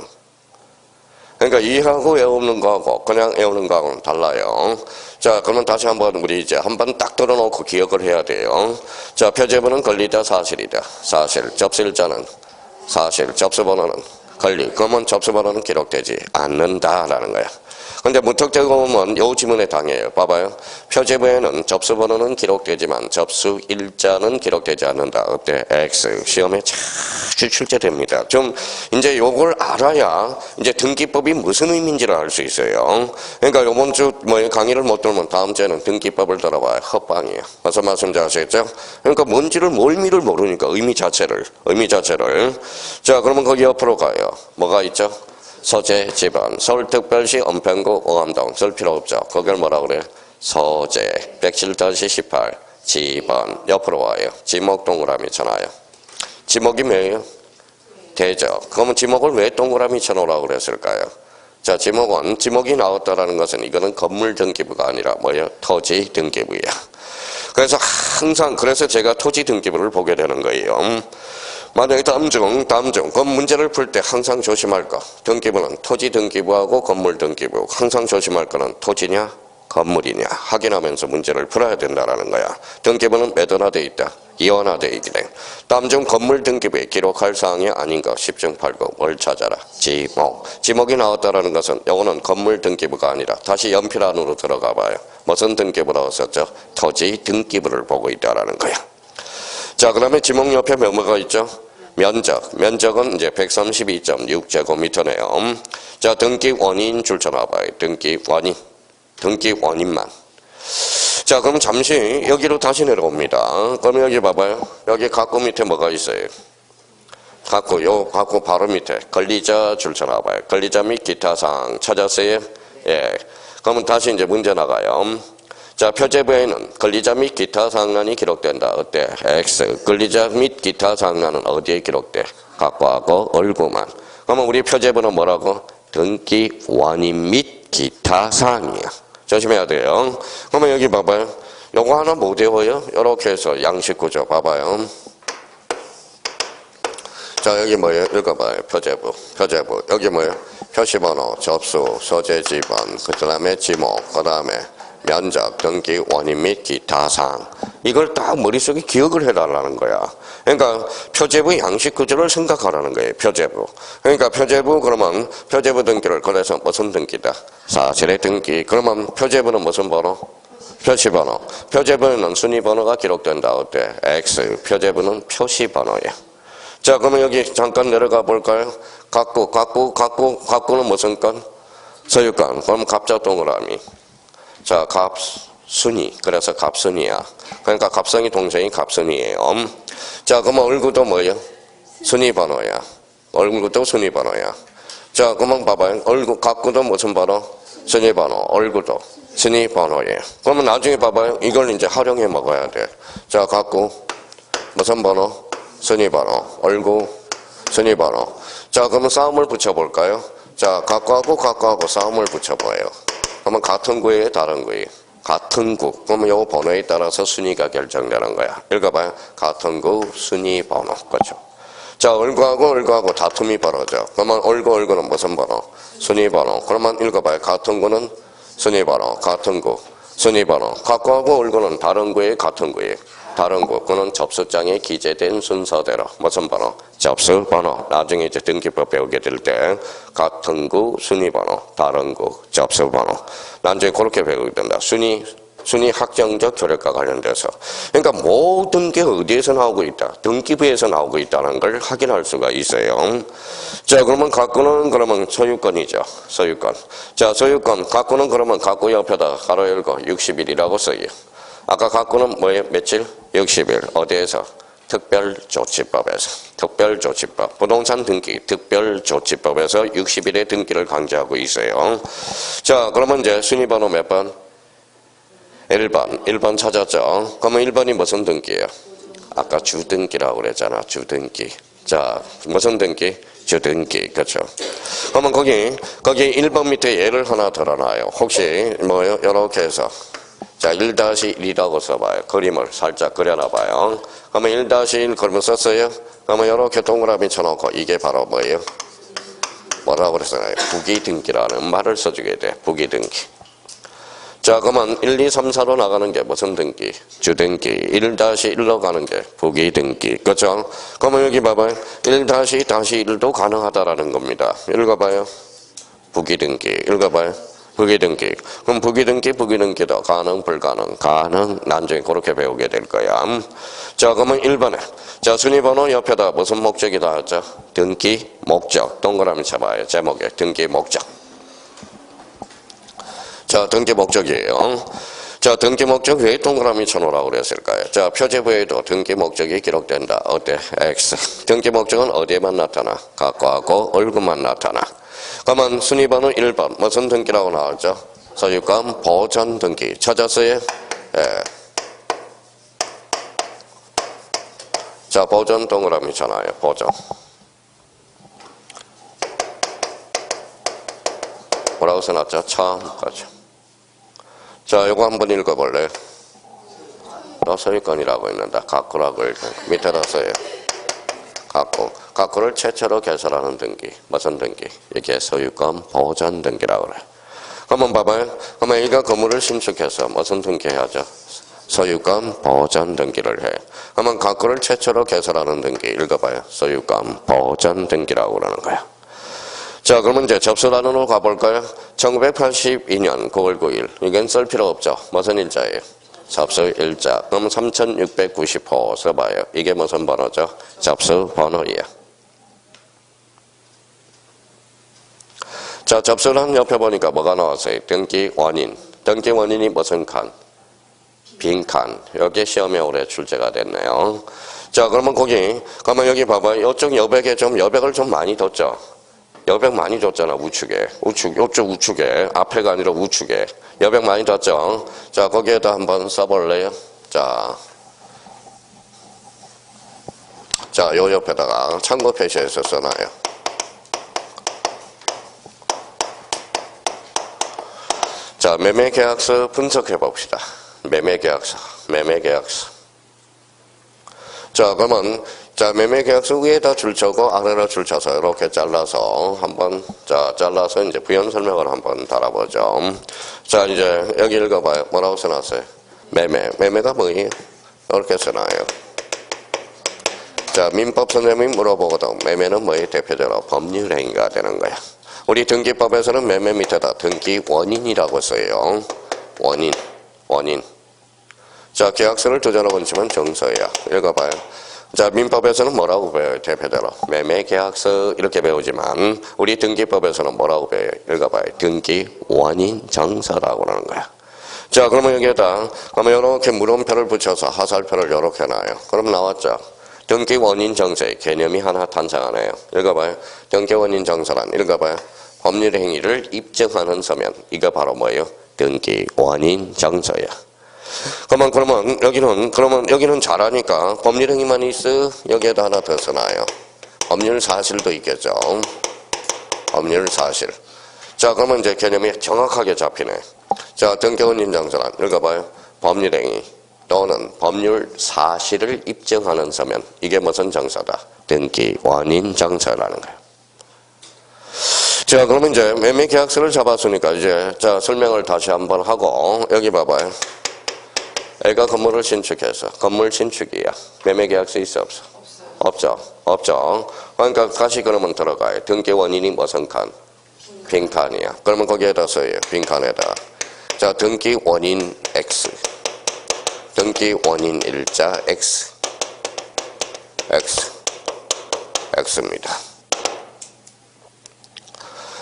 그러니까 이해하고 외우는 거하고 그냥 외우는 거하고는 달라요. 자, 그러면 다시 한번 우리 이제 한번 딱 들어놓고 기억을 해야 돼요. 자, 표제번호는 권리다, 사실이다. 사실. 접수일자는 사실. 접수번호는 권리. 그러면 접수번호는 기록되지 않는다라는 거야. 근데 문턱제가 오면 요 지문에 당해요. 봐봐요. 표제부에는 접수번호는 기록되지만 접수일자는 기록되지 않는다. 어때? X. 시험에 자주 출제됩니다. 좀 이제 요걸 알아야 이제 등기법이 무슨 의미인지를 알 수 있어요. 그러니까 요번 주 강의를 못 들으면 다음 주에는 등기법을 들어봐야 헛방이에요. 무슨 말씀인지 아시겠죠? 그러니까 뭔지를 몰미를 모르니까 의미 자체를. 자, 그러면 거기 옆으로 가요. 뭐가 있죠? 소재, 지번, 서울특별시 은평구 오암동 쓸 필요 없죠. 거길 뭐라 그래? 소재, 107-18, 지번, 옆으로 와요. 지목 동그라미 쳐놔요. 지목이 뭐예요? 대적. 그러면 지목을 왜 동그라미 쳐놓으라고 그랬을까요? 자, 지목이 나왔다라는 것은 이거는 건물 등기부가 아니라 뭐예요? 토지 등기부야. 그래서 항상, 그래서 제가 토지 등기부를 보게 되는 거예요. 만약에 다음 중, 그 문제를 풀 때 항상 조심할 거. 등기부는 토지 등기부하고 건물 등기부. 항상 조심할 거는 토지냐, 건물이냐 확인하면서 문제를 풀어야 된다라는 거야. 등기부는 매도화되어 있다. 이원화되어 있기래. 다음 중 건물 등기부에 기록할 사항이 아닌 거 10중 8구 뭘 찾아라. 지목. 지목이 나왔다라는 것은 요거는 건물 등기부가 아니라 다시 연필 안으로 들어가 봐요. 무슨 등기부라고 썼죠? 토지 등기부를 보고 있다라는 거야. 자, 그 다음에 지목 옆에 뭐가 있죠? 면적. 면적은 이제 132.6제곱미터네요. 자, 등기 원인 줄쳐놔봐요. 등기 원인만. 자, 그럼 잠시 여기로 다시 내려옵니다. 그럼 여기 봐봐요. 여기 각구 밑에 뭐가 있어요? 각구 바로 밑에 권리자 줄쳐놔봐요. 권리자 및 기타 사항 찾았어요? 예. 그러면 다시 이제 문제 나가요. 자, 표제부에는 권리자 및 기타 사항란이 기록된다. 어때? X. 권리자 및 기타 사항란은 어디에 기록돼? 각과하고 얼구만. 그러면 우리 표제부는 뭐라고? 등기 원인 및 기타 사항이야. 조심해야 돼요. 그러면 여기 봐봐요. 요거 하나 못 외워요? 요렇게 해서 양식 구조 봐봐요. 자, 여기 뭐예요? 읽어봐요. 표제부. 여기 뭐예요? 표시번호, 접수, 소재 지번, 그 다음에 지목, 그 다음에 면적, 등기, 원인 및 기타 사항. 이걸 딱 머릿속에 기억을 해달라는 거야. 그러니까 표제부 양식 구조를 생각하라는 거예요. 표제부. 그러니까 표제부 그러면 표제부 등기를 그래서 무슨 등기다? 사실의 등기. 그러면 표제부는 무슨 번호? 표시번호. 표제부에는 순위번호가 기록된다. 어때? X. 표제부는 표시번호야. 자, 그러면 여기 잠깐 내려가 볼까요? 각구는 무슨 건? 소유권. 그럼 갑자 동그라미. 자, 갑순위. 그래서 갑순위야. 그러니까 갑성이 동생이 갑순위예요. 자, 그러면 얼굴도 뭐예요? 순위번호야. 얼굴도 순위번호야. 자, 그러면 봐봐요. 각구도 무슨 번호? 순위번호. 얼굴도 순위번호예요. 그러면 나중에 봐봐요. 이걸 이제 활용해 먹어야 돼. 자, 각구 무슨 번호? 순위번호. 얼굴 순위번호. 자, 그러면 싸움을 붙여볼까요? 자, 각구하고 싸움을 붙여봐요. 그러면 같은 구예요, 다른 구예요? 같은 구. 그러면 요 번호에 따라서 순위가 결정되는 거야. 읽어봐요. 같은 구 순위 번호. 그렇죠? 자, 얼구하고 다툼이 벌어져. 그러면 얼구는 무슨 번호? 순위 번호. 그러면 읽어봐요. 같은 구는 순위 번호. 같은 구 순위 번호. 각구하고 얼구는 다른 구예요, 같은 구예요? 다른 구. 그는 접수장에 기재된 순서대로 무슨 번호? 접수 번호. 나중에 이제 등기법 배우게 될 때 같은 구 순위 번호, 다른 구 접수 번호. 나중에 그렇게 배우게 된다. 순위 확정적 효력과 관련돼서. 그러니까 모든 게 어디에서 나오고 있다? 등기부에서 나오고 있다는 걸 확인할 수가 있어요. 자, 그러면 각구는 그러면 소유권이죠. 소유권. 자, 소유권. 각구는 그러면 각구 옆에다 가로 열고 60일이라고 써요. 아까 각구는 뭐예요? 며칠? 60일. 어디에서? 특별조치법에서. 특별조치법. 부동산 등기 특별조치법에서 60일의 등기를 강제하고 있어요. 자, 그러면 이제 순위번호 몇 번? 1번 찾았죠? 그러면 1번이 무슨 등기예요? 아까 주등기라고 그랬잖아. 주등기. 자, 무슨 등기? 주등기. 그렇죠? 그러면 거기 1번 밑에 예를 하나 들어놔요. 혹시 뭐요? 이렇게 해서 자, 1-1이라고 써봐요. 그림을 살짝 그려놔봐요. 그러면 1-1 그림을 썼어요. 그러면 이렇게 동그라미 쳐놓고 이게 바로 뭐예요? 뭐라고 그랬잖아요. 부기등기라는 말을 써주게 돼. 부기등기. 자, 그러면 1, 2, 3, 4로 나가는 게 무슨 등기? 주등기. 1-1로 가는 게 부기등기. 그렇죠? 그러면 여기 봐봐요. 1-1도 가능하다라는 겁니다. 읽어봐요. 부기등기. 읽어봐요. 부기등기. 그럼 부기등기도 가능, 불가능, 가능, 나중에 그렇게 배우게 될 거야. 자, 그러면 1번에. 자, 순위번호 옆에다 무슨 목적이 나왔죠? 등기, 목적. 동그라미 쳐봐요. 제목에. 등기, 목적. 자, 등기 목적이에요. 자, 등기 목적 왜 동그라미 쳐놓으라고 그랬을까요? 자, 표제부에도 등기 목적이 기록된다. 어때? X. 등기 목적은 어디에만 나타나? 갖고하고 얼굴만 나타나. 그러면 순위번호 1번 무슨 등기라고 나왔죠? 소유권 보전 등기. 찾았어요? 예. 자, 보전 동그라미 잖아요. 보전. 뭐라고 써놨죠? 처음까지. 자, 요거 한번 읽어볼래요? 소유권이라고 있는데 갖고라고 밑에다 써요. 갖고를 최초로 개설하는 등기. 무슨 등기? 이게 소유권 보전 등기라고 그래. 그러면 봐봐요. 그러면 이가 건물을 신축해서 무슨 등기 해야죠? 소유권 보전 등기를 해. 그러면 갖고를 최초로 개설하는 등기. 읽어봐요. 소유권 보전 등기라고 그러는 거야. 자, 그러면 이제 접수단으로 가볼까요? 1982년 9월 9일. 이건 쓸 필요 없죠. 무슨 일자예요? 접수일자. 그럼 3690호 써봐요. 이게 무슨 번호죠? 접수번호예요. 자, 접수란 옆에 보니까 뭐가 나왔어요? 등기 원인. 등기 원인이 무슨 칸? 빈칸. 여기 시험에 올해 출제가 됐네요. 자, 그러면 그러면 여기 봐봐요. 이쪽 여백을 좀 많이 뒀죠? 여백 많이 줬잖아. 이쪽 우측에. 앞에가 아니라 우측에. 여백 많이 줬죠? 자, 거기에다 한번 써볼래요? 자, 요 옆에다가 참고 표시해서 써놔요. 자, 매매계약서 분석해 봅시다. 매매계약서. 자, 그러면 자, 매매계약서 위에다 줄 쳐고 아래로 줄 쳐서 이렇게 잘라서 한번 잘라서 이제 부연 설명을 한번 달아보죠. 자, 이제 여기 읽어봐요. 뭐라고 써놨어요? 매매가 뭐예요? 이렇게 써놔요. 자, 민법 선생님이 물어보거든. 매매는 뭐예요? 대표적으로 법률행위가 되는 거야. 우리 등기법에서는 매매 밑에다 등기 원인이라고 써요. 원인. 자, 계약서를 두 자로 번치면 정서야. 읽어봐요. 자, 민법에서는 뭐라고 배워요? 대표적으로 매매계약서 이렇게 배우지만 우리 등기법에서는 뭐라고 배워요? 읽어봐요. 등기 원인 정서라고 하는 거야. 자, 그러면 여기에다 그러면 이렇게 물음표를 붙여서 하살표를 이렇게 놔요. 그럼 나왔죠? 등기 원인 정서의 개념이 하나 탄생하네요. 읽어봐요. 등기 원인 정서란 읽어봐요. 법률 행위를 입증하는 서면. 이거 바로 뭐예요? 등기 원인 정서야. 그러면 여기는 잘하니까 법률 행위만 있어. 여기에다 하나 더 써놔요. 법률 사실도 있겠죠. 법률 사실. 자, 그러면 이제 개념이 정확하게 잡히네. 자, 등기 원인 정서란 읽어봐요. 법률 행위 또는 법률 사실을 입증하는 서면. 이게 무슨 정서다? 등기 원인 정서라는 거예요. 자, 그러면 이제 매매 계약서를 잡았으니까 이제 자, 설명을 다시 한번 하고 여기 봐봐요. 애가 건물을 신축해서 건물 신축이야. 매매 계약서 있어 없어? 없죠. 그러니까 다시 그러면 들어가요. 등기 원인이 무슨 칸? 빈칸이야. 그러면 거기에다 써요. 빈칸에다. 자, 등기 원인 X. 등기 원인 일자 X입니다.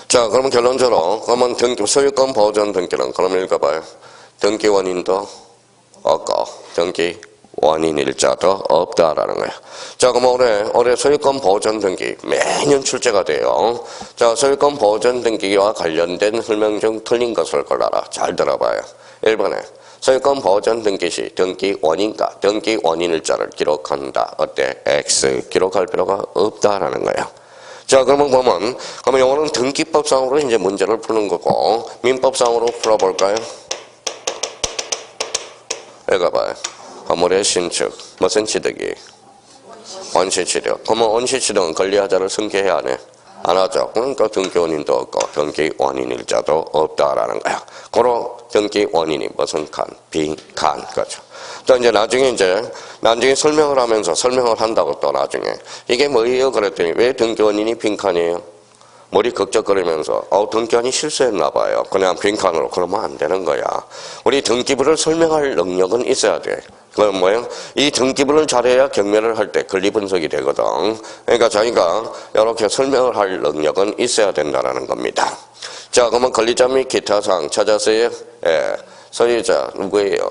자, 그러면 결론적으로 그러면 소유권 보전 등기는 그럼 읽어봐요. 등기 원인도 없고 등기 원인 일자도 없다라는 거야. 자, 그럼 올해 소유권 보전 등기 매년 출제가 돼요. 자, 소유권 보전 등기와 관련된 설명 중 틀린 것을 골라라. 잘 들어봐요. 1번에 소유권 보전 등기 시 등기 원인과 등기 원인 일자를 기록한다. 어때? X. 기록할 필요가 없다라는 거야. 자, 그러면 이거는 등기법상으로 이제 문제를 푸는 거고 민법상으로 풀어볼까요? 읽어봐요. 건물의 신축. 무슨 취득이? 원시취득. 그러면 원시취득은 권리하자를 승계해야 하네. 안 하죠. 그러니까 등기원인도 없고 등기원인일자도 없다라는 거야. 고로 등기원인이 무슨 칸? 빈칸. 그렇죠. 또 이제 나중에 설명을 하면서 설명을 한다고 또 나중에 이게 뭐예요? 그랬더니 왜 등기원인이 빈칸이에요? 머리 극적거리면서 등기원이 실수했나 봐요. 그냥 빈칸으로 그러면 안 되는 거야. 우리 등기부를 설명할 능력은 있어야 돼. 그건 뭐예요? 이 등기부를 잘해야 경매를 할 때 권리 분석이 되거든. 그러니까 자기가 이렇게 설명을 할 능력은 있어야 된다는 겁니다. 자, 그러면 권리자 및 기타 사항 찾았어요? 예. 소유자 누구예요?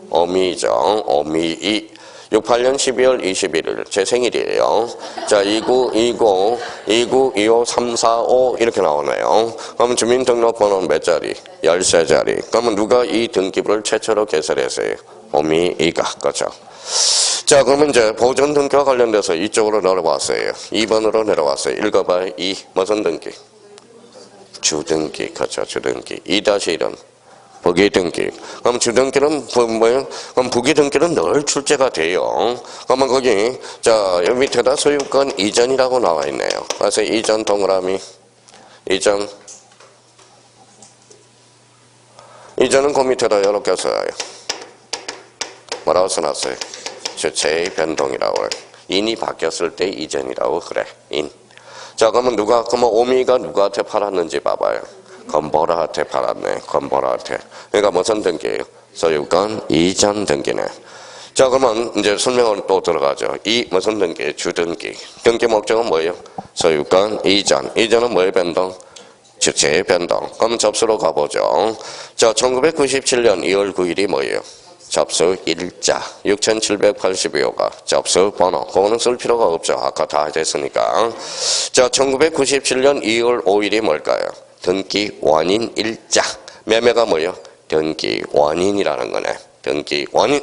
어미죠. 어미 68년 12월 21일 제 생일이에요. 자, 2920, 2925, 345 이렇게 나오네요. 그러면 주민등록번호는 몇 자리? 13자리. 그러면 누가 이 등기부를 최초로 개설했어요? 어미이가. 그렇죠. 자, 그러면 이제 보존 등기와 관련돼서 이쪽으로 내려왔어요. 2번으로 내려왔어요. 읽어봐요. 무슨 등기? 주등기. 그렇죠. 주등기. 2-1은 부기등기. 그럼 주등기는 뭐예요? 그럼 부기등기는 늘 출제가 돼요. 그러면 거기 여기 밑에다 소유권 이전이라고 나와 있네요. 그래서 이전 동그라미 이전은 그 밑에다 이렇게 써요. 뭐라고 써놨어요? 주체의 변동이라고 그래. 인이 바뀌었을 때 이전이라고 그래. 인. 자, 그러면 그러면 오미가 누구한테 팔았는지 봐봐요. 건보라한테 팔았네. 건보라한테. 그러니까 무슨 등기예요? 소유권 이전 등기네. 자, 그러면 이제 설명을 또 들어가죠. 무슨 등기? 주등기. 등기 목적은 뭐예요? 소유권 이전. 이전은 뭐의 변동? 주체의 변동. 그럼 접수로 가보죠. 자, 1997년 2월 9일이 뭐예요? 접수 일자 6782호가 접수 번호. 그거는 쓸 필요가 없죠. 아까 다 됐으니까. 자, 1997년 2월 5일이 뭘까요? 등기 원인 일자. 매매가 뭐예요? 등기 원인이라는 거네. 등기 원인.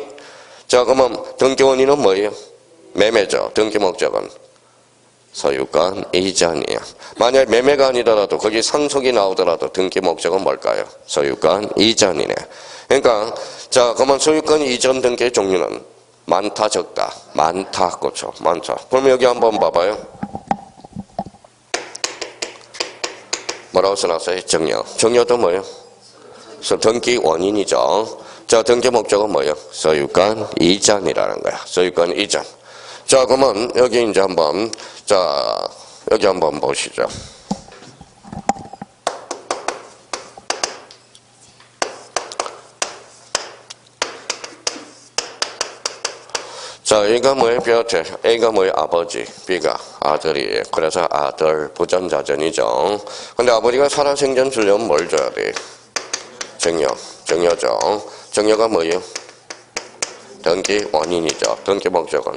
자, 그러면 등기 원인은 뭐예요? 매매죠. 등기 목적은 소유권 이전이에요. 만약 매매가 아니더라도 거기 상속이 나오더라도 등기 목적은 뭘까요? 소유권 이전이네. 그러니까 자, 그러면 소유권 이전 등기의 종류는 많다, 적다? 많다, 그렇죠. 많다. 그럼 여기 한번 봐봐요. 뭐라고 써놨어요? 정여. 정여도 뭐예요? 등기 원인이죠. 자, 등기 목적은 뭐예요? 소유권 이전이라는 거야. 소유권 이전. 자, 그러면 여기 이제 한번 여기 한번 보시죠. 자, A가 뭐예요? 뼈대. A가 뭐예요? 아버지. B가 아들이에요. 그래서 아들 부전자전이죠. 근데 아버지가 살아생전 주려면 뭘 줘야 돼? 정여죠. 정여가 뭐예요? 등기 원인이죠. 등기 목적은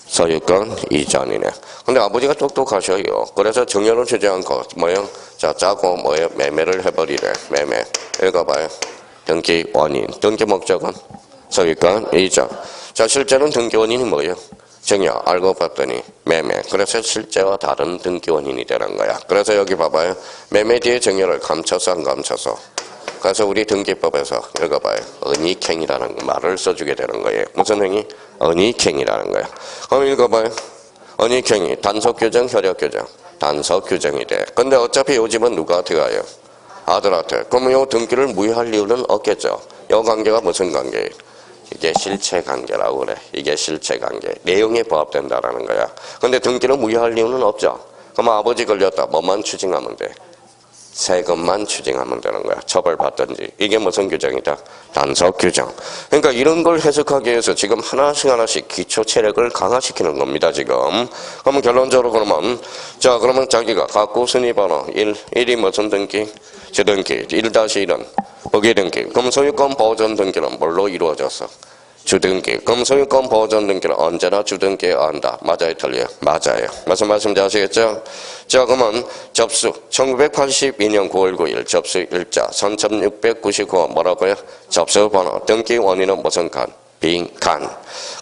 소유권 이전이네. 근데 아버지가 똑똑하셔요. 그래서 정여를 주지 않고 뭐예요? 자, 짜고 뭐예요? 매매를 해버리래. 매매. 읽어봐요. 등기 원인. 등기 목적은 소유권 이전. 자, 실제는 등기 원인이 뭐예요? 정여. 알고 봤더니 매매. 그래서 실제와 다른 등기 원인이 되는 거야. 그래서 여기 봐봐요. 매매 뒤에 정여를 감춰서 안 감춰서. 그래서 우리 등기법에서 읽어봐요. 은닉행위라는 말을 써주게 되는 거예요. 무슨 행위? 은닉행위라는 거야. 그럼 읽어봐요. 은닉행위. 단속규정, 효력규정. 단속규정이 돼. 근데 어차피 요 집은 누구한테 가요? 아들한테. 그러면 요 등기를 무효할 이유는 없겠죠. 요 관계가 무슨 관계예요? 이게 실체관계라고 그래. 이게 실체관계. 내용에 부합된다라는 거야. 근데 등기를 무효할 이유는 없죠. 그럼 아버지 걸렸다. 뭐만 추징하면 돼? 세금만 추징하면 되는 거야. 처벌받든지. 이게 무슨 규정이다? 단속 규정. 그러니까 이런 걸 해석하기 위해서 지금 하나씩 기초 체력을 강화시키는 겁니다, 지금. 그러면 결론적으로 그러면 자기가 갖고 순위번호 1이 무슨 등기? 주등기. 1-1은 부기등기. 그럼 소유권 보존 등기는 뭘로 이루어졌어? 주등기. 그럼 소유권 보존 등기는 언제나 주등기에 한다. 맞아요, 틀려요? 맞아요. 무슨 말씀인지 아시겠죠? 자, 그러면 접수. 1982년 9월 9일 접수 일자 3699원 뭐라고요? 접수 번호. 등기 원인은 무슨 칸? 빈칸.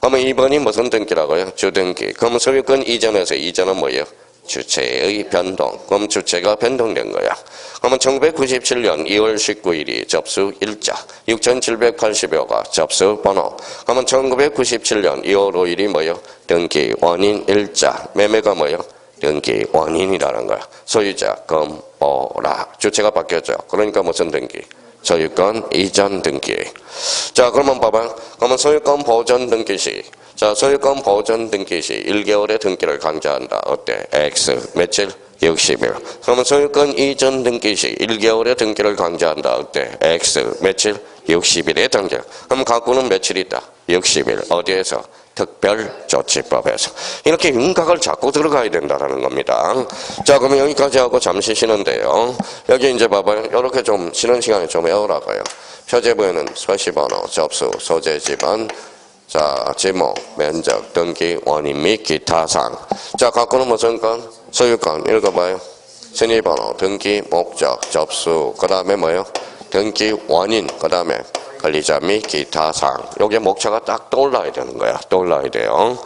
그러면 2번이 무슨 등기라고요? 주등기. 그러면 소유권 이전에서 이전은 뭐예요? 주체의 변동. 그럼 주체가 변동된 거야. 그러면 1997년 2월 19일이 접수 일자, 6780여가 접수 번호. 그러면 1997년 2월 5일이 뭐요? 등기 원인 일자, 매매가 뭐요? 등기 원인이라는 거야. 소유자 금보라. 주체가 바뀌었죠. 그러니까 무슨 등기? 소유권 이전 등기. 자, 그러면 봐봐요. 그러면 소유권 보전 등기 시. 자, 소유권 보전 등기 시 1개월의 등기를 강제한다. 어때? X. 며칠? 60일. 그러면 소유권 이전 등기 시 1개월의 등기를 강제한다. 어때? X. 며칠? 60일의 등기. 그럼 갖고는 며칠 있다? 60일. 어디에서? 특별조치법에서. 이렇게 윤곽을 잡고 들어가야 된다는 겁니다. 자, 그럼 여기까지 하고 잠시 쉬는데요. 여기 이제 봐봐요. 이렇게 좀 쉬는 시간에 좀 외우라고요. 표제부에는 서시번호, 접수, 소재 지번, 자, 지목, 면적, 등기, 원인 및 기타 사항. 자, 갖고는 무슨 건? 소유권. 읽어봐요. 승인번호, 등기, 목적, 접수, 그 다음에 뭐요? 등기, 원인, 그 다음에 권리자 및 기타 사항. 요게 목차가 딱 떠올라야 되는 거야. 떠올라야 돼요.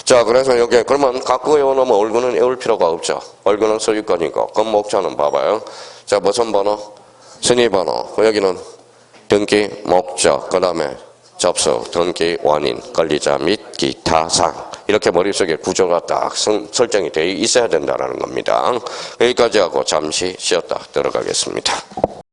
자, 그래서 요게 그러면 갖고 외워놓으면 얼굴은 외울 필요가 없죠. 얼굴은 소유권이고. 그럼 목차는 봐봐요. 자, 무슨 번호? 승인번호. 여기는 등기, 목적, 그 다음에 접수, 등기, 원인, 권리자 및 기타 사항. 이렇게 머릿속에 구조가 딱 설정이 되어 있어야 된다는 겁니다. 여기까지 하고 잠시 쉬었다 들어가겠습니다.